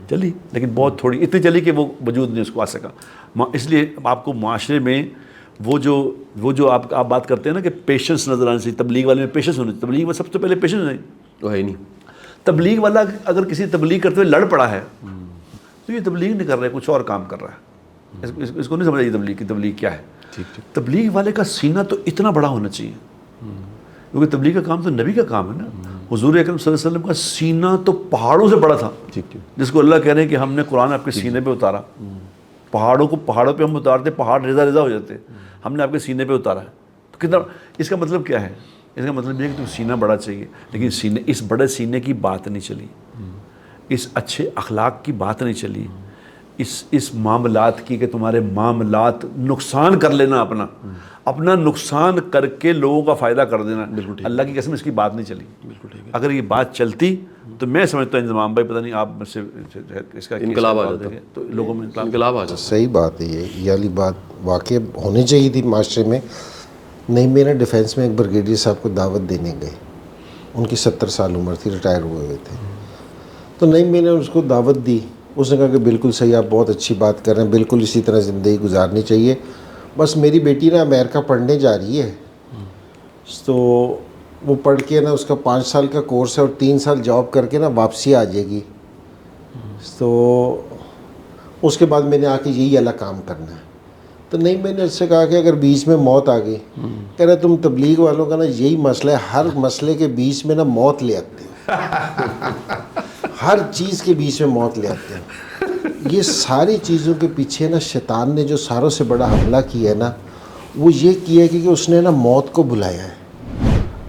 لیکن بہت تھوڑی, اتنی چلی کہ وہ وجود نہیں اس کو آ سکا. اس لیے آپ کو معاشرے میں وہ جو آپ بات کرتے ہیں نا کہ پیشنس نظر آنے سے, تبلیغ والے میں پیشنس ہونا چاہیے. تبلیغ میں سب سے پہلے پیشنس نہیں, وہ ہے ہی نہیں. تبلیغ والا اگر کسی تبلیغ کرتے ہوئے لڑ پڑا ہے تو یہ تبلیغ نہیں کر رہا ہے, کچھ اور کام کر رہا ہے. اس کو نہیں سمجھ آئی تبلیغ کیا ہے. تبلیغ والے کا سینہ تو اتنا بڑا ہونا چاہیے, کیونکہ تبلیغ کا کام تو نبی کا کام ہے نا. حضور اکرم صلی اللہ علیہ وسلم کا سینہ تو پہاڑوں سے بڑا تھا, جس کو اللہ کہہ رہے ہیں کہ ہم نے قرآن آپ کے سینے پہ اتارا. پہاڑوں پہ ہم اتارتے, پہاڑ ریزہ ہو جاتے, ہم نے آپ کے سینے پہ اتارا ہے. تو کتنا, اس کا مطلب کیا ہے؟ اس کا مطلب یہ ہے کہ تم سینہ بڑا چاہیے. لیکن اس بڑے سینے کی بات نہیں چلی, اس اچھے اخلاق کی بات نہیں چلی, اس معاملات کی کہ تمہارے معاملات نقصان کر لینا, اپنا نقصان کر کے لوگوں کا فائدہ کر دینا. اللہ کی قسم اس کی بات نہیں چلی. اگر یہ بات چلتی تو میں سمجھتا ہوں انضمام بھائی, پتہ نہیں آپ مجھ سے اس کا انقلاب آ جاتا, تو لوگوں میں انقلاب آ جاتا. صحیح بات ہے, یہ والی بات واقع ہونی چاہیے تھی معاشرے میں. نہیں, میرا ڈیفینس میں ایک بریگیڈیئر صاحب کو دعوت دینے گئے, ان کی 70 سال عمر تھی, ریٹائر ہوئے تھے. تو نہیں, میں نے اس کو دعوت دی. اس نے کہا کہ بالکل صحیح, آپ بہت اچھی بات کر رہے ہیں, بالکل اسی طرح زندگی گزارنی چاہیے. بس میری بیٹی نا امریکہ پڑھنے جا رہی ہے, تو وہ پڑھ کے نا اس کا 5 سال کا کورس ہے اور 3 سال جاب کر کے نا واپسی آ جائے گی. تو اس کے بعد میں نے آ کے یہی الگ کام کرنا ہے. تو نہیں, میں نے اس سے کہا کہ اگر بیچ میں موت آ گئی, کہہ رہے تم تبلیغ والوں کا نا یہی مسئلہ ہے, ہر مسئلے کے بیچ میں نا موت لے آتے ہیں, ہر چیز کے بیچ میں موت لے آتے ہیں. یہ ساری چیزوں کے پیچھے نا شیطان نے جو ساروں سے بڑا حملہ کیا ہے نا, وہ یہ کیا ہے کہ اس نے نا موت کو بلایا ہے.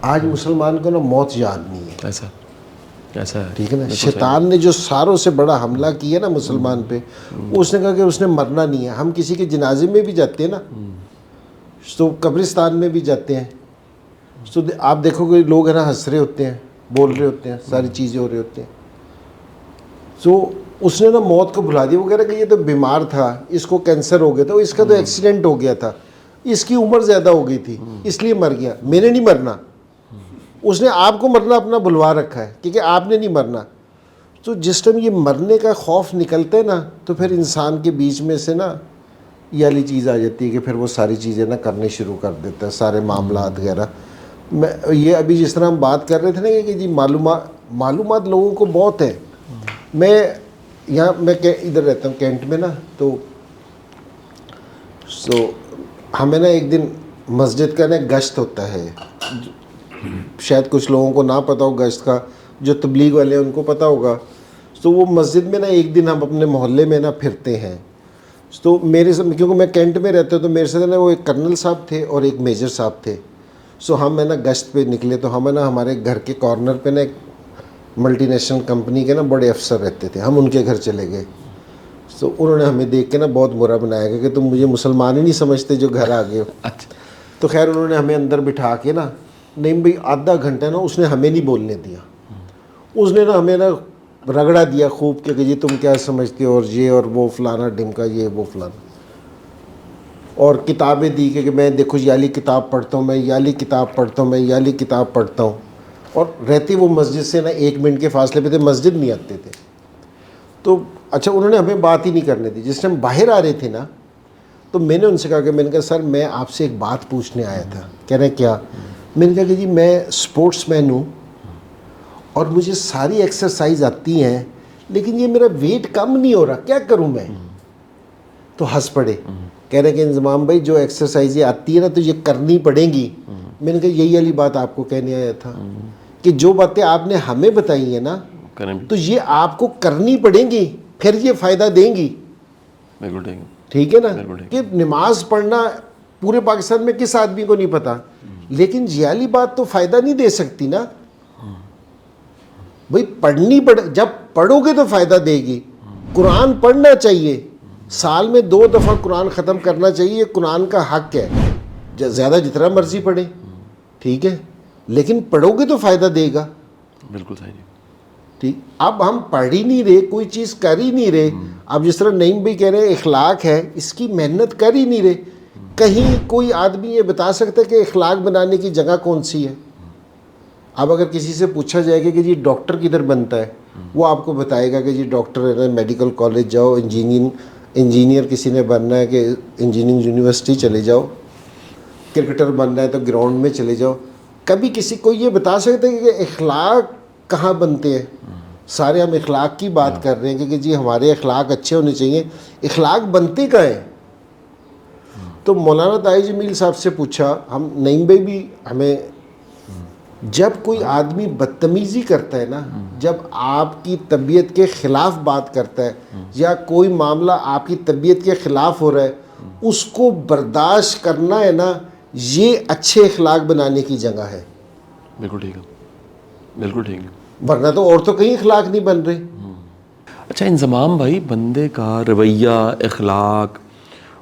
آج مسلمان کو نا موت یاد نہیں ہے. ایسا ہے, ٹھیک ہے نا. شیطان نے جو ساروں سے بڑا حملہ کیا نا مسلمان پہ, اس نے کہا کہ اس نے مرنا نہیں ہے. ہم کسی کے جنازے میں بھی جاتے ہیں نا, تو قبرستان میں بھی جاتے ہیں, تو آپ دیکھو کہ لوگ ہے نا ہنس رہے ہوتے ہیں, بول رہے ہوتے ہیں, ساری چیزیں ہو رہے ہوتے ہیں. تو اس نے نا موت کو بلا دیا. وہ کہہ رہا کہ یہ تو بیمار تھا, اس کو کینسر ہو گیا تھا, اس کا تو ایکسیڈنٹ ہو گیا تھا, اس کی عمر زیادہ ہو گئی تھی اس لیے مر گیا, میں نے نہیں مرنا. اس نے آپ کو مرنا اپنا بلوا رکھا ہے, کیونکہ آپ نے نہیں مرنا. تو جس ٹائم یہ مرنے کا خوف نکلتا ہے نا, تو پھر انسان کے بیچ میں سے نا یہ والی چیز آ جاتی ہے کہ پھر وہ ساری چیزیں نا کرنی شروع کر دیتا ہے, سارے معاملات وغیرہ. میں یہ ابھی جس طرح ہم بات کر رہے تھے نا کہ جی معلومات لوگوں کو بہت ہے. میں ادھر رہتا ہوں کینٹ میں نا, تو ہمیں نا ایک دن مسجد کا نا گشت ہوتا ہے. شاید کچھ لوگوں کو نہ پتہ ہو گشت کا, جو تبلیغ والے ہیں ان کو پتہ ہوگا. تو وہ مسجد میں نا ایک دن ہم اپنے محلے میں نا پھرتے ہیں. تو میرے سے, کیونکہ میں کینٹ میں رہتا ہوں, تو میرے سے نا وہ ایک کرنل صاحب تھے اور ایک میجر صاحب تھے. ہم ہے نا گشت پہ نکلے, تو ہم ہے نا ہمارے گھر کے کارنر پہ نا ایک ملٹی نیشنل کمپنی کے نا بڑے افسر رہتے تھے, ہم ان کے گھر چلے گئے. تو انہوں نے ہمیں دیکھ کے نا بہت برا بنایا کہ تم مجھے مسلمان ہی نہیں سمجھتے جو گھر آ گئے ہو. تو خیر انہوں نے ہمیں اندر بٹھا کے نا, نہیں بھائی آدھا گھنٹہ نا اس نے ہمیں نہیں بولنے دیا. اس نے نا ہمیں نا رگڑا دیا خوب کہ جی تم کیا سمجھتے ہو, اور یہ اور وہ فلانا ڈمکا, یہ وہ فلانا. اور کتابیں دی کہ میں دیکھو یہ والی کتاب پڑھتا ہوں, میں یہ والی کتاب پڑھتا ہوں, میں یہ والی کتاب پڑھتا ہوں. اور رہتے وہ مسجد سے نا 1 منٹ کے فاصلے پہ تھے, مسجد نہیں آتے تھے. تو اچھا انہوں نے ہمیں بات ہی نہیں کرنے دی. جس ٹائم باہر آ رہے تھے نا, تو میں نے ان سے کہا کہ میں نے کہا سر میں آپ سے ایک بات پوچھنے آیا تھا. کہہ رہے کیا؟ میں نے کہا کہ جی میں اسپورٹس مین ہوں اور مجھے ساری ایکسرسائز آتی ہیں, لیکن یہ میرا ویٹ کم نہیں ہو رہا, کیا کروں میں؟ تو ہنس پڑے. کہہ رہے کہ انضمام بھائی جو ایکسرسائزیں آتی ہیں نا تو یہ کرنی پڑیں گی. میں نے کہا یہی والی بات آپ کو کہنے آیا تھا کہ جو باتیں آپ نے ہمیں بتائی ہیں نا, تو یہ آپ کو کرنی پڑیں گی. پھر یہ فائدہ دیں گی. بالکل ٹھیک ہے. ٹھیک ہے نا بالکل ٹھیک. کہ نماز پڑھنا پورے پاکستان میں کس آدمی کو نہیں پتا, لیکن جیالی بات تو فائدہ نہیں دے سکتی نا بھئی. پڑھنی جب پڑھو گے تو فائدہ دے گی. قرآن پڑھنا چاہیے, سال میں 2 دفعہ قرآن ختم کرنا چاہیے, قرآن کا حق ہے. زیادہ جتنا مرضی پڑھیں, ٹھیک ہے, لیکن پڑھو گے تو فائدہ دے گا. بالکل صحیح. ٹھیک. اب ہم پڑھ ہی نہیں رہے, کوئی چیز کر ہی نہیں رہے. اب جس طرح نعیم بھائی کہہ رہے ہیں اخلاق ہے, اس کی محنت کر ہی نہیں رہے. کہیں کوئی آدمی یہ بتا سکتا ہے کہ اخلاق بنانے کی جگہ کون سی ہے؟ اب اگر کسی سے پوچھا جائے گا کہ جی ڈاکٹر کدھر بنتا ہے, وہ آپ کو بتائے گا کہ جی ڈاکٹر ہے نا میڈیکل کالج جاؤ, انجینئر کسی نے بننا ہے کہ انجینئرنگ یونیورسٹی چلے جاؤ, کرکٹر بننا ہے تو گراؤنڈ میں چلے جاؤ. کبھی کسی کو یہ بتا سکتے ہیں کہ اخلاق کہاں بنتے ہیں؟ سارے ہم اخلاق کی بات کر رہے ہیں کہ جی ہمارے اخلاق اچھے ہونے چاہیے. اخلاق بنتے کہاں ہیں؟ تو مولانا طاہر جمیل صاحب سے پوچھا, ہم نعیم بھائی بھی ہمیں, جب کوئی آدمی بدتمیزی کرتا ہے نا, جب آپ کی طبیعت کے خلاف بات کرتا ہے یا کوئی معاملہ آپ کی طبیعت کے خلاف ہو رہا ہے, اس کو برداشت کرنا ہے نا, یہ اچھے اخلاق بنانے کی جگہ ہے. بالکل ٹھیک ہے. بالکل ٹھیک ہے. ورنہ تو اور تو کہیں اخلاق نہیں بن رہے. اچھا انضمام بھائی, بندے کا رویہ, اخلاق,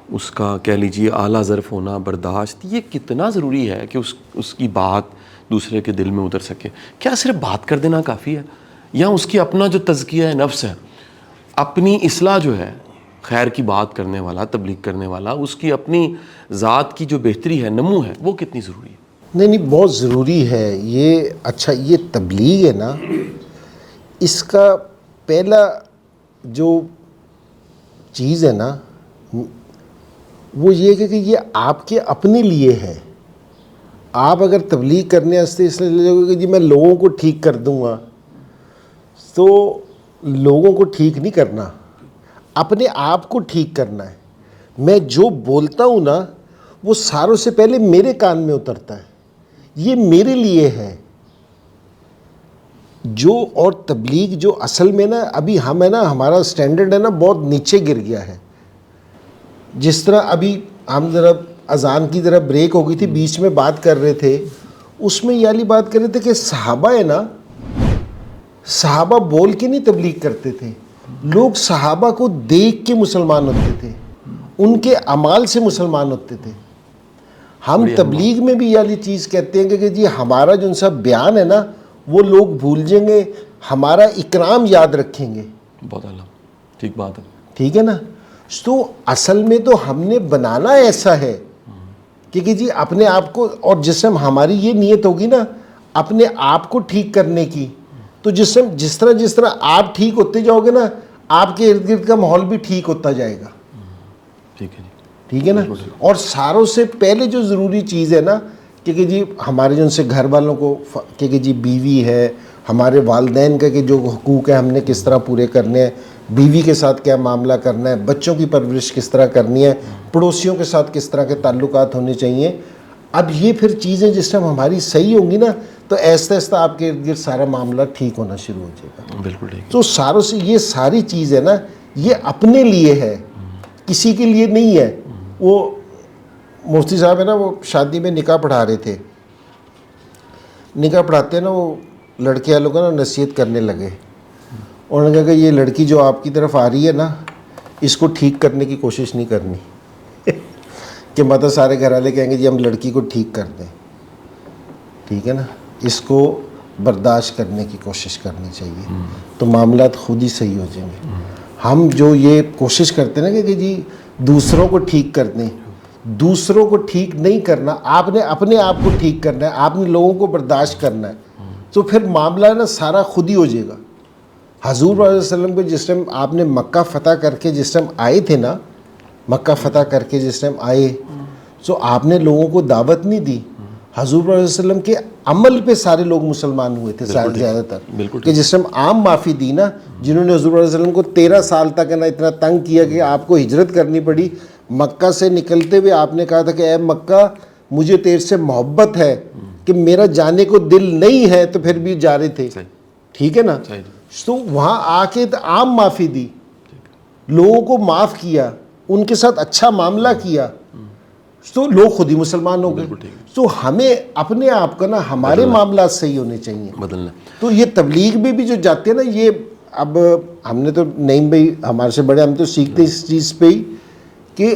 اس کا کہہ لیجیے اعلیٰ ظرف ہونا, برداشت, یہ کتنا ضروری ہے کہ اس کی بات دوسرے کے دل میں اتر سکے؟ کیا صرف بات کر دینا کافی ہے, یا اس کی اپنا جو تزکیہ نفس ہے, اپنی اصلاح جو ہے, خیر کی بات کرنے والا, تبلیغ کرنے والا, اس کی اپنی ذات کی جو بہتری ہے, نمو ہے, وہ کتنی ضروری ہے؟ نہیں بہت ضروری ہے یہ. اچھا یہ تبلیغ ہے نا, اس کا پہلا جو چیز ہے نا وہ یہ کہ یہ آپ کے اپنے لیے ہے. آپ اگر تبلیغ کرنے واسطے اس لیے کہ جی میں لوگوں کو ٹھیک کر دوں گا, تو لوگوں کو ٹھیک نہیں کرنا, اپنے آپ کو ٹھیک کرنا ہے. میں جو بولتا ہوں نا وہ ساروں سے پہلے میرے کان میں اترتا ہے, یہ میرے لیے ہے. جو اور تبلیغ جو اصل میں نا ابھی ہم ہے نا, ہمارا سٹینڈرڈ ہے نا بہت نیچے گر گیا ہے. جس طرح ابھی ہم ذرا اذان کی ذرا بریک ہو گئی تھی, بیچ میں بات کر رہے تھے, اس میں یہ والی بات کر رہے تھے کہ صحابہ ہے نا, صحابہ بول کے نہیں تبلیغ کرتے تھے, لوگ صحابہ کو دیکھ کے مسلمان ہوتے تھے, ان کے اعمال سے مسلمان ہوتے تھے. ہم تبلیغ میں بھی یہ والی چیز کہتے ہیں کہ جی ہمارا جو ان سا بیان ہے نا وہ لوگ بھول جائیں گے, ہمارا اکرام یاد رکھیں گے. بہت اعلیٰ, ٹھیک بات ہے. ٹھیک ہے نا. تو اصل میں تو ہم نے بنانا ایسا ہے کہ جی اپنے آپ کو, اور جس سے ہماری یہ نیت ہوگی نا اپنے آپ کو ٹھیک کرنے کی, تو جس طرح آپ ٹھیک ہوتے جاؤ گے نا, آپ کے ارد گرد کا ماحول بھی ٹھیک ہوتا جائے گا. ٹھیک ہے جی. ٹھیک ہے نا. اور ساروں سے پہلے جو ضروری چیز ہے نا کہ جی ہمارے جو ان سے گھر والوں کو کہ جی بیوی ہے, ہمارے والدین کا کہ جو حقوق ہے ہم نے کس طرح پورے کرنے ہیں, بیوی کے ساتھ کیا معاملہ کرنا ہے, بچوں کی پرورش کس طرح کرنی ہے, پڑوسیوں کے ساتھ کس طرح کے تعلقات ہونے چاہیے. اب یہ پھر چیزیں جس ٹائم ہماری صحیح ہوں گی نا تو ایسا ایسا آپ کے ارد گرد سارا معاملہ ٹھیک ہونا شروع ہو جائے گا. بالکل ٹھیک. تو ساروں سے یہ ساری چیز ہے نا یہ اپنے لیے ہے, کسی کے لیے نہیں ہے. وہ مفتی صاحب ہے نا, وہ شادی میں نکاح پڑھا رہے تھے, نکاح پڑھاتے ہیں نا وہ لڑکے والوں کا نا نصیحت کرنے لگے. انہوں نے کہا کہ یہ لڑکی جو آپ کی طرف آ رہی ہے نا اس کو ٹھیک کرنے کی کوشش نہیں کرنی کہ مطلب سارے گھر والے کہیں گے جی ہم لڑکی کو ٹھیک کر دیں. ٹھیک ہے نا, اس کو برداشت کرنے کی کوشش کرنی چاہیے, تو معاملات خود ہی صحیح ہو جائیں گے. ہم جو یہ کوشش کرتے ہیں نا کہ جی دوسروں کو ٹھیک کر دیں, دوسروں کو ٹھیک نہیں کرنا, آپ نے اپنے آپ کو ٹھیک کرنا ہے, آپ نے لوگوں کو برداشت کرنا ہے, تو پھر معاملہ نا سارا خود ہی ہو جائے گا. حضور صلی اللہ علیہ وسلم کو جس ٹائم آپ نے مکہ فتح کر کے جس ٹائم آئے تھے نا, مکہ فتح کر کے جس ٹائم آئے تو آپ نے لوگوں کو دعوت نہیں دی, حضور صلی اللہ علیہ وسلم کے عمل پہ سارے لوگ مسلمان ہوئے تھے زیادہ تر. کہ جس ٹائم عام معافی دی نا, جنہوں نے حضور علیہ وسلم کو 13 سال تک نا اتنا تنگ کیا کہ آپ کو ہجرت کرنی پڑی, مکہ سے نکلتے ہوئے آپ نے کہا تھا کہ اے مکہ مجھے تیرے سے محبت ہے کہ میرا جانے کو دل نہیں ہے, تو پھر بھی جا رہے تھے. ٹھیک ہے نا. تو وہاں آ کے عام معافی دی, لوگوں کو معاف کیا, ان کے ساتھ اچھا معاملہ کیا, تو لوگ خود ہی مسلمان ہو گئے. تو ہمیں اپنے آپ کا نا ہمارے معاملات صحیح ہونے چاہیے بدلنا. تو یہ تبلیغ میں بھی جو جاتے ہیں نا, یہ اب ہم نے تو نعیم بھائی ہمارے سے بڑے, ہم تو سیکھتے اس چیز پہ ہی کہ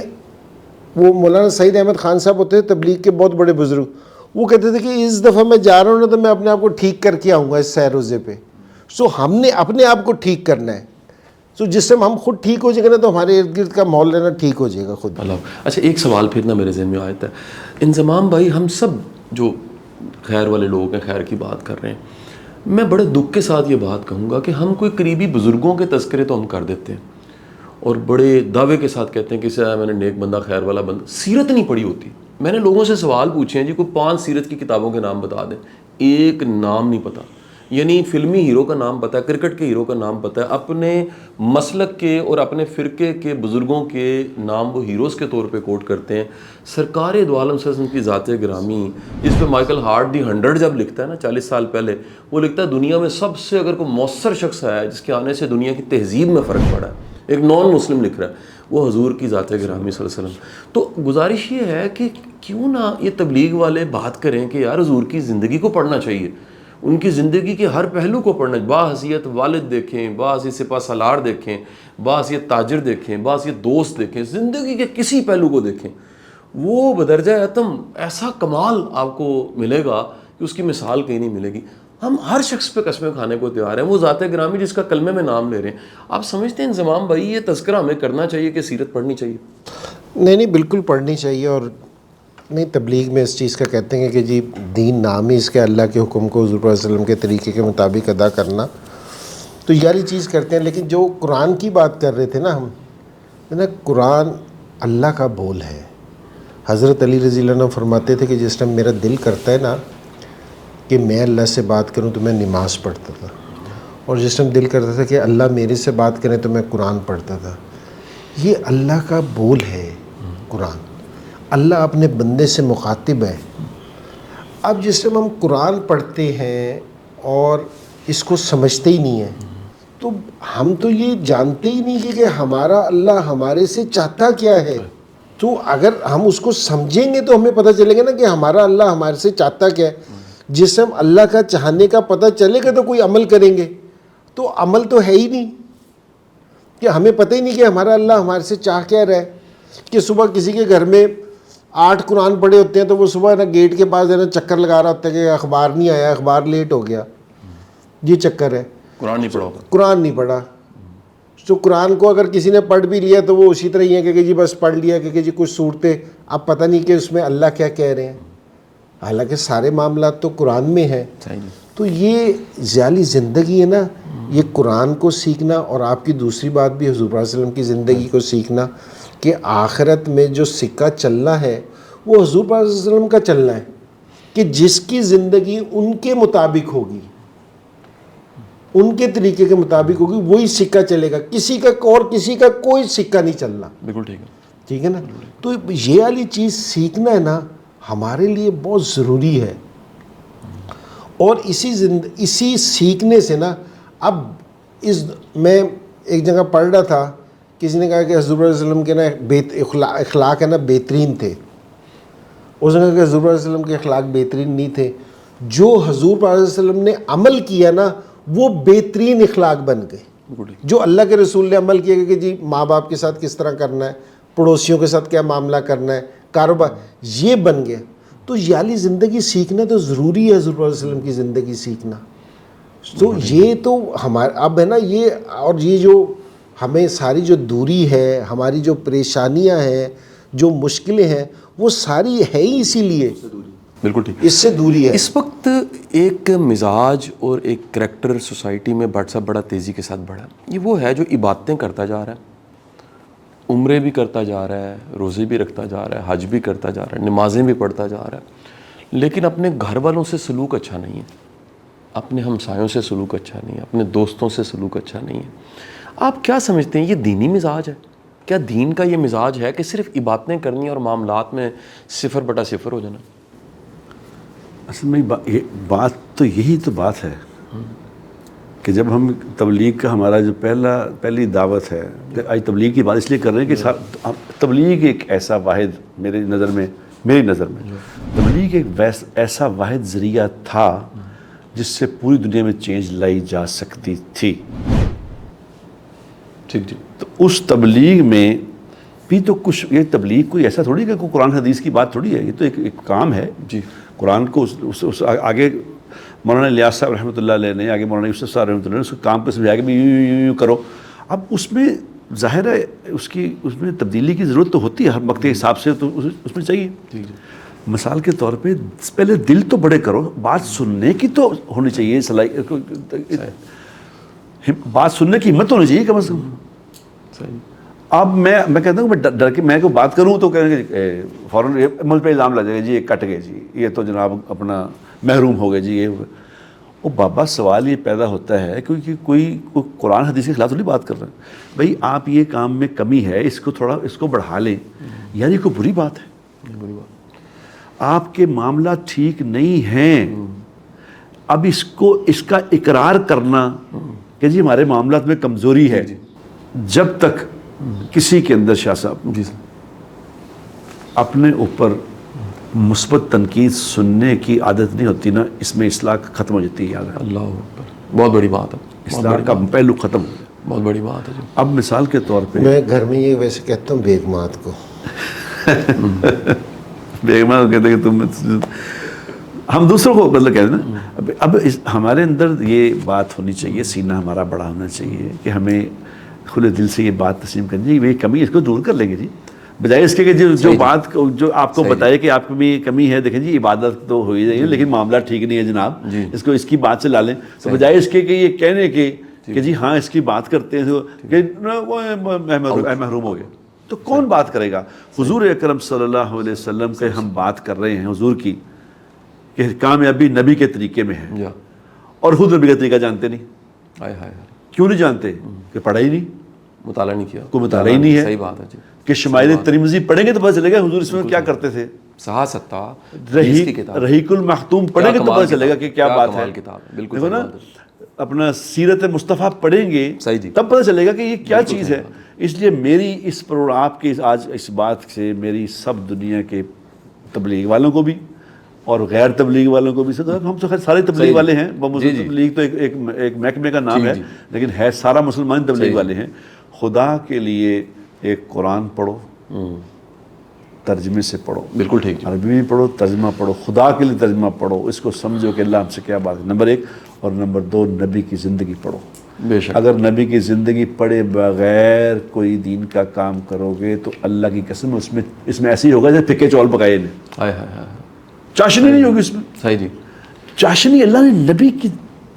وہ مولانا سعید احمد خان صاحب ہوتے تھے تبلیغ کے بہت بڑے بزرگ, وہ کہتے تھے کہ اس دفعہ میں جا رہا ہوں نا تو میں اپنے آپ کو ٹھیک کر کے آؤں گا اس سہ روزے پہ. سو ہم نے اپنے آپ کو ٹھیک کرنا ہے. سو جس سے ہم خود ٹھیک ہو جائیں گے نا تو ہمارے ارد گرد کا ماحول لینا ٹھیک ہو جائے گا خود. اچھا ایک سوال پھر نا میرے ذہن میں آیا تھا. انضمام بھائی, ہم سب جو خیر والے لوگ ہیں, خیر کی بات کر رہے ہیں, میں بڑے دکھ کے ساتھ یہ بات کہوں گا کہ ہم کوئی قریبی بزرگوں کے تذکرے تو ہم کر دیتے ہیں اور بڑے دعوے کے ساتھ کہتے ہیں کہ میں نے نیک بندہ, خیر والا بندہ. سیرت نہیں پڑھی ہوتی. میں نے لوگوں سے سوال پوچھے ہیں جی کوئی 5 سیرت کی کتابوں کے نام بتا دیں, ایک نام نہیں پتہ. یعنی فلمی ہیرو کا نام پتہ ہے, کرکٹ کے ہیرو کا نام پتہ ہے, اپنے مسلک کے اور اپنے فرقے کے بزرگوں کے نام وہ ہیروز کے طور پہ کوٹ کرتے ہیں. سرکار دو عالم صلی اللہ علیہ وسلم کی ذات گرامی, جس پہ مائیکل ہارٹ دی 100 جب لکھتا ہے نا 40 سال پہلے, وہ لکھتا ہے دنیا میں سب سے اگر کوئی مؤثر شخص ہے جس کے آنے سے دنیا کی تہذیب میں فرق پڑا ہے, ایک نان مسلم لکھ رہا ہے, وہ حضور کی ذات گرامی صلی اللہ علیہ وسلم. تو گزارش یہ ہے کہ کیوں نہ یہ تبلیغ والے بات کریں کہ یار حضور کی زندگی کو پڑھنا چاہیے, ان کی زندگی کے ہر پہلو کو پڑھنا. باحثیت والد دیکھیں, باحثیت سپہ سالار دیکھیں, باحثیت تاجر دیکھیں, باحثیت دوست دیکھیں, زندگی کے کسی پہلو کو دیکھیں, وہ بدرجہ اتم ایسا کمال آپ کو ملے گا کہ اس کی مثال کہیں نہیں ملے گی. ہم ہر شخص پہ قسمیں کھانے کو تیار ہیں, وہ ذات گرامی جس کا کلمے میں نام لے رہے ہیں. آپ سمجھتے ہیں انضمام بھائی یہ تذکرہ ہمیں کرنا چاہیے کہ سیرت پڑھنی چاہیے؟ نہیں بالکل پڑھنی چاہیے. اور نہیں, تبلیغ میں اس چیز کا کہتے ہیں کہ جی دین نام ہی اس کے اللہ کے حکم کو حضور صلی اللہ علیہ وسلم کے طریقے کے مطابق ادا کرنا, تو یہ والی چیز کرتے ہیں. لیکن جو قرآن کی بات کر رہے تھے نا ہم, نا قرآن اللہ کا بول ہے. حضرت علی رضی اللہ عنہ فرماتے تھے کہ جس ٹائم میرا دل کرتا ہے نا کہ میں اللہ سے بات کروں تو میں نماز پڑھتا تھا, اور جس ٹائم دل کرتا تھا کہ اللہ میرے سے بات کریں تو میں قرآن پڑھتا تھا. یہ اللہ کا بول ہے قرآن, اللہ اپنے بندے سے مخاطب ہے. اب جس ٹائم ہم قرآن پڑھتے ہیں اور اس کو سمجھتے ہی نہیں ہیں, تو ہم تو یہ جانتے ہی نہیں کہ ہمارا اللہ ہمارے سے چاہتا کیا ہے. تو اگر ہم اس کو سمجھیں گے تو ہمیں پتہ چلے گا نا کہ ہمارا اللہ ہمارے سے چاہتا کیا ہے. جس ٹائم اللہ کا چاہنے کا پتہ چلے گا تو کوئی عمل کریں گے, تو عمل تو ہے ہی نہیں, کہ ہمیں پتہ ہی نہیں کہ ہمارا اللہ ہمارے سے چاہ کیا رہا ہے. کہ صبح کسی کے گھر میں 8 قرآن پڑھے ہوتے ہیں تو وہ صبح نا گیٹ کے پاس نا چکر لگا رہا ہوتا ہے کہ اخبار نہیں آیا, اخبار لیٹ ہو گیا, یہ چکر ہے. قرآن نہیں پڑھا, قرآن نہیں پڑھا. تو قرآن کو اگر کسی نے پڑھ بھی لیا تو وہ اسی طرح ہی ہے کہ جی بس پڑھ لیا کہ جی کچھ صورتیں, اب پتہ نہیں کہ اس میں اللہ کیا کہہ رہے ہیں, حالانکہ سارے معاملات تو قرآن میں ہیں. تو یہ ذیلی زندگی ہے نا, یہ قرآن کو سیکھنا, اور آپ کی دوسری بات بھی حضور صلی اللہ علیہ وسلم کی زندگی کو سیکھنا کہ آخرت میں جو سکہ چلنا ہے وہ حضور صلی اللہ علیہ وسلم کا چلنا ہے, کہ جس کی زندگی ان کے مطابق ہوگی, ان کے طریقے کے مطابق ہوگی, وہی سکہ چلے گا. کسی کا اور کسی کا کوئی سکہ نہیں چلنا. بالکل ٹھیک ہے, ٹھیک ہے نا. تو یہ والی چیز سیکھنا ہے نا ہمارے لیے بہت ضروری ہے. اور اسی سیکھنے سے نا, اب میں ایک جگہ پڑھ رہا تھا, کسی نے کہا کہ حضور صلی اللہ علیہ وسلم کے نا اخلاق ہے نا بہترین تھے. اس نے کہا کہ حضور صلی اللہ علیہ وسلم کے اخلاق بہترین نہیں تھے, جو حضور صلی اللہ علیہ وسلم نے عمل کیا نا وہ بہترین اخلاق بن گئے. جو اللہ کے رسول نے عمل کیا کہ جی ماں باپ کے ساتھ کس طرح کرنا ہے, پڑوسیوں کے ساتھ کیا معاملہ کرنا ہے, کاروبار, یہ بن گیا. تو یہ والی زندگی سیکھنا تو ضروری ہے, حضور صلی اللہ علیہ وسلم کی زندگی سیکھنا. تو یہ تو ہمارا اب ہے نا یہ, اور یہ جو ہمیں ساری جو دوری ہے, ہماری جو پریشانیاں ہیں, جو مشکلیں ہیں, وہ ساری ہے ہی اسی لیے. بالکل ٹھیک, اس سے دوری ہے. اس وقت ایک مزاج اور ایک کریکٹر سوسائٹی میں بٹ سب بڑا تیزی کے ساتھ بڑھا. یہ وہ ہے جو عبادتیں کرتا جا رہا ہے, عمرے بھی کرتا جا رہا ہے, روزے بھی رکھتا جا رہا ہے, حج بھی کرتا جا رہا ہے, نمازیں بھی پڑھتا جا رہا ہے, لیکن اپنے گھر والوں سے سلوک اچھا نہیں ہے, اپنے ہمسایوں سے سلوک اچھا نہیں ہے, اپنے دوستوں سے سلوک اچھا نہیں ہے. آپ کیا سمجھتے ہیں یہ دینی مزاج ہے؟ کیا دین کا یہ مزاج ہے کہ صرف عبادتیں کرنی اور معاملات میں 0/0 ہو جانا؟ اصل میں بات تو یہی تو بات ہے کہ جب ہم تبلیغ کا ہمارا جو پہلی دعوت ہے، آج تبلیغ کی بات اس لیے کر رہے ہیں کہ تبلیغ ایک ایسا واحد میری نظر میں تبلیغ ایک ایسا واحد ذریعہ تھا جس سے پوری دنیا میں چینج لائی جا سکتی تھی. ٹھیک جی. تو اس تبلیغ میں بھی تو کچھ، یہ تبلیغ کوئی ایسا تھوڑی کہ کوئی قرآن حدیث کی بات تھوڑی ہے، یہ تو ایک کام ہے. جی. قرآن کو اس آگے مولانا الیاس صاحب رحمۃ اللہ علیہ نے، آگے مولانا یوسف صاحب رحمۃ اللہ نے اس کو کام پہ سمجھایا کہ بھی یوں کرو. اب اس میں ظاہر ہے اس میں تبدیلی کی ضرورت تو ہوتی ہے ہر وقت کے حساب سے، تو اس میں چاہیے. جی. مثال کے طور پہ پہلے دل تو بڑے کرو، بات سننے کی تو ہونی چاہیے، بات سننے کی ہمت ہونی چاہیے کم از کم. اب میں کہتا ہوں میں ڈر کے میں کوئی بات کروں تو کہیں گے فوراً مجھ پہ الزام لگ جائے گا، جی یہ کٹ گئے، جی یہ تو جناب اپنا محروم ہو گئے، جی یہ. او بابا سوال یہ پیدا ہوتا ہے کیونکہ کوئی قرآن حدیث کے خلاف تھوڑی بات کر رہے ہیں. بھائی آپ یہ کام میں کمی ہے، اس کو بڑھا لیں، یار یہ کوئی بری بات ہے. آپ کے معاملات ٹھیک نہیں ہیں، اب اس کا اقرار کرنا کہ جی ہمارے معاملات میں کمزوری ہے، جب تک کسی کے اندر شاہ صاحب جی اپنے اوپر مثبت تنقید سننے کی عادت نہیں ہوتی نا، اس میں اصلاح ختم ہو جاتی ہے. یاد ہے، اللہ اکبر، بہت بڑی بات ہے، اصلاح کا پہلو ختم ہو جائے، بہت بڑی بات ہے. اب مثال کے طور پہ میں گھر میں یہ ویسے کہتا ہوں بیگمات کو بیگمات کو کہتے ہیں کہ تم، ہم دوسروں کو مطلب کہتے ہیں نا. اب ہمارے اندر یہ بات ہونی چاہیے، سینہ ہمارا بڑا ہونا چاہیے کہ ہمیں کھلے دل سے یہ بات تسلیم کرنی چاہیے. یہ کمی اس کو دور کر لیں گے جی، بجائے اس کے کہ جو بات جو آپ کو بتائے کہ آپ میں کمی ہے، دیکھیں جی عبادت تو ہو ہی رہی ہے لیکن معاملہ ٹھیک نہیں ہے جناب، اس کو اس کی بات سے لا لیں. تو بجائے اس کے کہ یہ کہنے کے کہ جی ہاں اس کی بات کرتے ہیں کہ محروم ہو گئے، تو کون بات کرے گا؟ حضور اکرم صلی اللہ علیہ وسلم کے ہم بات کر رہے ہیں، حضور کی، کہ کامیابی نبی کے طریقے میں ہے، اور خود نبی کا طریقہ جانتے نہیں. کیوں نہیں جانتے؟ کہ پڑھا ہی نہیں، مطالعہ نہیں کیا، کوئی مطالعہ ہی نہیں ہے. صحیح بات ہے جی. کہ شمائل ترمذی پڑھیں گے تو پتہ چلے گا حضور اس میں کیا کرتے تھے. صحاحت رحیق المختوم پڑھیں گے تو پتہ چلے گا کہ کیا بات ہے. بالکل نا، اپنا سیرت مصطفیٰ پڑھیں گے تب پتہ چلے گا کہ یہ کیا چیز ہے. اس لیے میری اس آپ کے آج اس بات سے میری سب دنیا کے تبلیغ والوں کو بھی اور غیر تبلیغ والوں کو بھی، ہم تو خیر سارے تبلیغ والے ہیں، تبلیغ تو ایک محکمے کا نام ہے لیکن ہے سارا مسلمان تبلیغ والے ہیں. خدا کے لیے ایک قرآن پڑھو، ترجمے سے پڑھو، بالکل ٹھیک، عربی میں پڑھو، ترجمہ پڑھو، خدا کے لیے ترجمہ پڑھو، اس کو سمجھو کہ اللہ ہم سے کیا بات ہے، نمبر 1. اور نمبر 2 نبی کی زندگی پڑھو. بے شک اگر نبی کی زندگی پڑھے بغیر کوئی دین کا کام کرو گے تو اللہ کی قسم اس میں ایسے ہی ہوگا جیسے پھکے چول پکائے نے، چاشنی نہیں ہوگی اس میں. صحیح جی. چاشنی اللہ نے نبی کی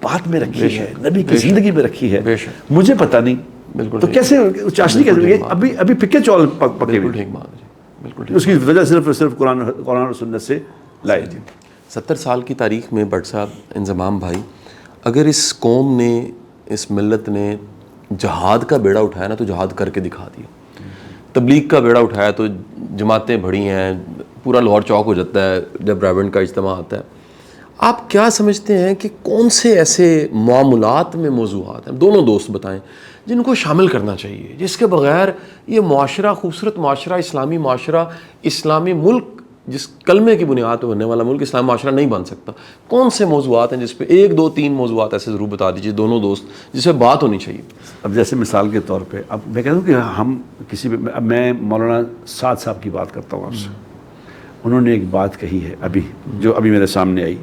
بات میں رکھی ہے، نبی کی زندگی میں رکھی ہے. مجھے پتہ نہیں بالکل تو کیسے چاشنی کیسے ابھی پھکے چول پکے ہوئے. ٹھیک بات ہے، بالکل. اس کی وجہ صرف قرآن اور سنت سے لائے. 70 سال کی تاریخ میں بٹ صاحب، انضمام بھائی، اگر اس قوم نے، اس ملت نے جہاد کا بیڑا اٹھایا نا تو جہاد کر کے دکھا دیا. تبلیغ کا بیڑا اٹھایا تو جماعتیں بڑھی ہیں، پورا لاہور چوک ہو جاتا ہے جب ریونڈ کا اجتماع آتا ہے. آپ کیا سمجھتے ہیں کہ کون سے ایسے معاملات میں موضوعات ہیں، دونوں دوست بتائیں، جن کو شامل کرنا چاہیے، جس کے بغیر یہ معاشرہ، خوبصورت معاشرہ، اسلامی معاشرہ، اسلامی ملک، جس کلمے کی بنیاد پہ بننے والا ملک اسلامی معاشرہ نہیں بن سکتا؟ کون سے موضوعات ہیں جس پہ 1 2 3 موضوعات ایسے ضرور بتا دیجیے دونوں دوست جس پہ بات ہونی چاہیے؟ اب جیسے مثال کے طور پہ اب میں کہتا ہوں کہ ہم کسی پہ، اب میں مولانا سعد صاحب کی بات کرتا ہوں آپ سے. انہوں نے ایک بات کہی ہے جو ابھی میرے سامنے آئی.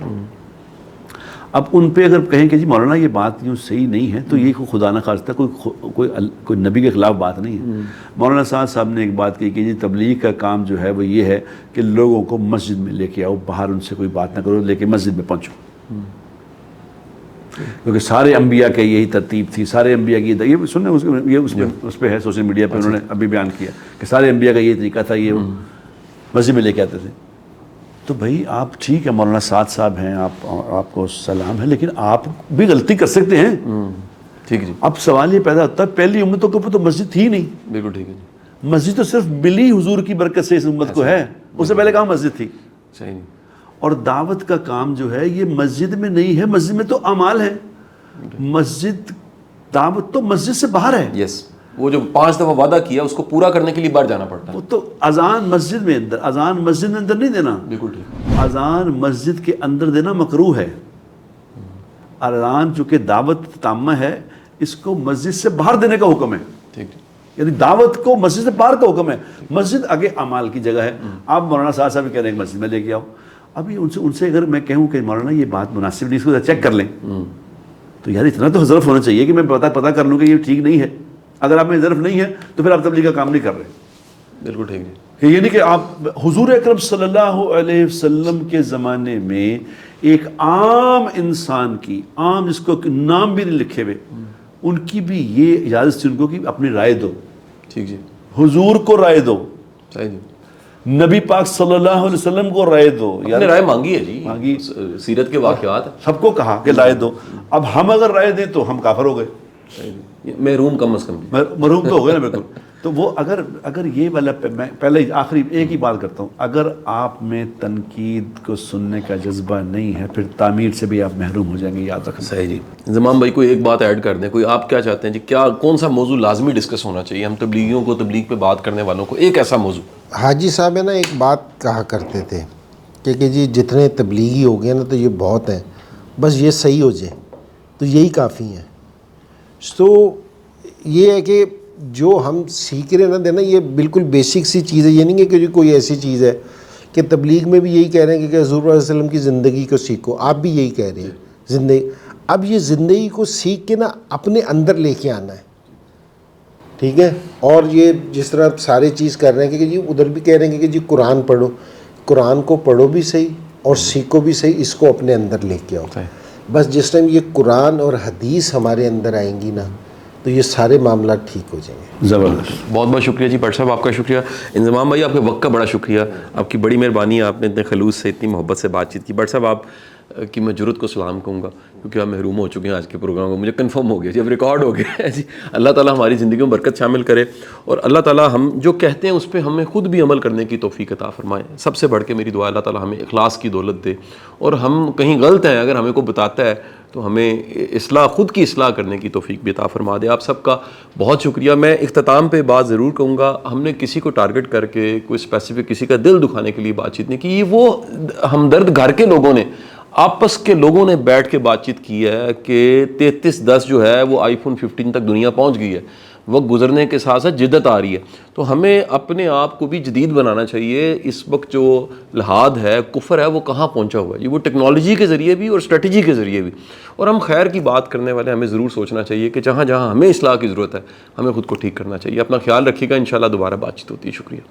اب ان پہ اگر کہیں کہ جی مولانا یہ بات یوں صحیح نہیں ہے تو یہ خدا نہ خواستہ کوئی نبی کے خلاف بات نہیں ہے. مولانا سعد صاحب نے ایک بات کہی کہ جی تبلیغ کا کام جو ہے وہ یہ ہے کہ لوگوں کو مسجد میں لے کے آؤ، باہر ان سے کوئی بات نہ کرو، لے کے مسجد میں پہنچو. کیونکہ سارے انبیاء کی یہی ترتیب تھی، سارے انبیاء کی یہ سنیں، یہ اس پہ ہے سوشل میڈیا پہ انہوں نے ابھی بیان کیا کہ سارے انبیاء کا یہ طریقہ تھا، یہ مسجد میں لے کے آتے تھے. تو بھائی آپ ٹھیک ہے مولانا سعد صاحب ہیں، آپ کو سلام ہے، لیکن آپ بھی غلطی کر سکتے ہیں. ٹھیک جی. اب سوال یہ پیدا ہوتا ہے پہلی امتوں کے اوپر تو مسجد تھی نہیں. بالکل ٹھیک ہے جی. مسجد تو صرف ملی حضور کی برکت سے اس امت کو ہے، اس سے پہلے کہاں مسجد تھی؟ صحیح نہیں. اور دعوت کا کام جو ہے یہ مسجد میں نہیں ہے، مسجد میں تو اعمال ہیں. مسجد دعوت تو مسجد سے باہر ہے. یس, وہ جو 5 دفعہ وعدہ کیا اس کو پورا کرنے کے لیے باہر جانا پڑتا ہے. وہ تو اذان مسجد میں اندر, اذان مسجد میں اندر نہیں دینا. بالکل ٹھیک. اذان مسجد کے اندر دینا مکروہ ہے. اذان چونکہ دعوت تامہ ہے, اس کو مسجد سے باہر دینے کا حکم ہے. ٹھیک. یعنی دعوت کو مسجد سے باہر کا حکم ہے. مسجد آگے اعمال کی جگہ ہے. آپ مولانا صاحب کہہ رہے ہیں کہ مسجد میں لے کے آؤ, ابھی ان سے اگر میں کہوں کہ مولانا یہ بات مناسب نہیں, اس کو چیک کر لیں, تو یار اتنا تو ظرف ہونا چاہیے کہ میں پتہ کر لوں کہ یہ ٹھیک نہیں ہے. اگر آپ میں ظرف نہیں ہے تو پھر آپ تبلیغ کا کام نہیں کر رہے. بالکل ٹھیک جی. یہ نہیں کہ آپ حضور اکرم صلی اللہ علیہ وسلم کے زمانے میں ایک عام انسان کی, عام جس کو نام بھی نہیں لکھے ہوئے, ان کی بھی یہ اجازت تھی ان کو کہ اپنی رائے دو. ٹھیک جی. حضور کو رائے دو, صحیح جی. نبی پاک صلی اللہ علیہ وسلم کو رائے دو. آپ نے رائے مانگی ہے جی, مانگی, سیرت کے واقعات سب کو کہا کہ رائے دو. اب ہم اگر رائے دیں تو ہم کافر ہو گئے, محروم کم از کم. مرحوم تو ہو گئے نا بالکل. تو وہ اگر یہ والا, میں پہلے آخری ایک ہی بات کرتا ہوں, اگر آپ میں تنقید کو سننے کا جذبہ نہیں ہے پھر تعمیر سے بھی آپ محروم ہو جائیں گے, یاد رکھنا. صحیح جی. زمام بھائی کوئی ایک بات ایڈ کر دیں, کوئی آپ کیا چاہتے ہیں جی, کیا کون سا موضوع لازمی ڈسکس ہونا چاہیے ہم تبلیغیوں کو, تبلیغ پہ بات کرنے والوں کو, ایک ایسا موضوع. حاجی صاحب ہے نا ایک بات کہا کرتے تھے کہ جی جتنے تبلیغی ہو گئے نا تو یہ بہت ہیں, بس یہ صحیح ہو جائے تو یہی کافی ہیں. تو یہ ہے کہ جو ہم سیکھ رہے نا دینا, یہ بالکل بیسک سی چیز ہے. یہ نہیں ہے کہ کوئی ایسی چیز ہے کہ تبلیغ میں بھی یہی کہہ رہے ہیں کہ حضور صلی اللہ علیہ وسلم کی زندگی کو سیکھو, آپ بھی یہی کہہ رہے ہیں زندگی. اب یہ زندگی کو سیکھ کے نا اپنے اندر لے کے آنا ہے, ٹھیک ہے. اور یہ جس طرح سارے چیز کر رہے ہیں کہ جی ادھر بھی کہہ رہے ہیں کہ جی قرآن پڑھو, قرآن کو پڑھو بھی صحیح اور سیکھو بھی صحیح, اس کو اپنے اندر لے کے آؤ. بس جس ٹائم یہ قرآن اور حدیث ہمارے اندر آئیں گی نا تو یہ سارے معاملات ٹھیک ہو جائیں گے. زبردست. بہت بہت شکریہ جی بٹ صاحب, آپ کا شکریہ. انضمام بھائی آپ کے وقت کا بڑا شکریہ, آپ کی بڑی مہربانی ہے, آپ نے اتنے خلوص سے اتنی محبت سے بات چیت کی. بٹ صاحب آپ کی میں جرت کو سلام کہوں گا کیونکہ آپ محروم ہو چکے ہیں آج کے پروگرام کو, مجھے کنفرم ہو گیا جی, اب ریکارڈ ہو گیا ہے جی. اللہ تعالیٰ ہماری زندگیوں میں برکت شامل کرے اور اللہ تعالیٰ ہم جو کہتے ہیں اس پہ ہمیں خود بھی عمل کرنے کی توفیق عطا فرمائے. سب سے بڑھ کے میری دعا, اللہ تعالیٰ ہمیں اخلاص کی دولت دے, اور ہم کہیں غلط ہیں اگر ہمیں کو بتاتا ہے تو ہمیں اصلاح, خود کی اصلاح کرنے کی توفیق بھی عطا فرما دے. آپ سب کا بہت شکریہ. میں اختتام پہ بات ضرور کہوں گا, ہم نے کسی کو ٹارگٹ کر کے کوئی اسپیسیفک کسی کا دل دکھانے کے لیے بات چیت نہیں کی. یہ وہ ہمدرد گھر کے لوگوں نے, آپس کے لوگوں نے بیٹھ کے بات چیت کی ہے کہ 3310 جو ہے وہ آئی فون 15 تک دنیا پہنچ گئی ہے. وقت گزرنے کے ساتھ ساتھ جدت آ رہی ہے, تو ہمیں اپنے آپ کو بھی جدید بنانا چاہیے. اس وقت جو لحاظ ہے, کفر ہے, وہ کہاں پہنچا ہوا ہے, یہ وہ ٹیکنالوجی کے ذریعے بھی اور اسٹریٹجی کے ذریعے بھی. اور ہم خیر کی بات کرنے والے ہمیں ضرور سوچنا چاہیے کہ جہاں جہاں ہمیں اصلاح کی ضرورت ہے ہمیں خود کو ٹھیک کرنا چاہیے. اپنا خیال رکھیے گا, انشاءاللہ دوبارہ بات چیت ہوتی ہے. شکریہ.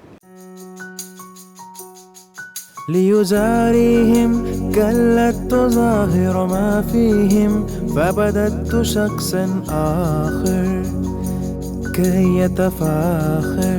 ليزاريهم كلت تظاهر ما فيهم فبدت شخصا آخر كي يتفاخر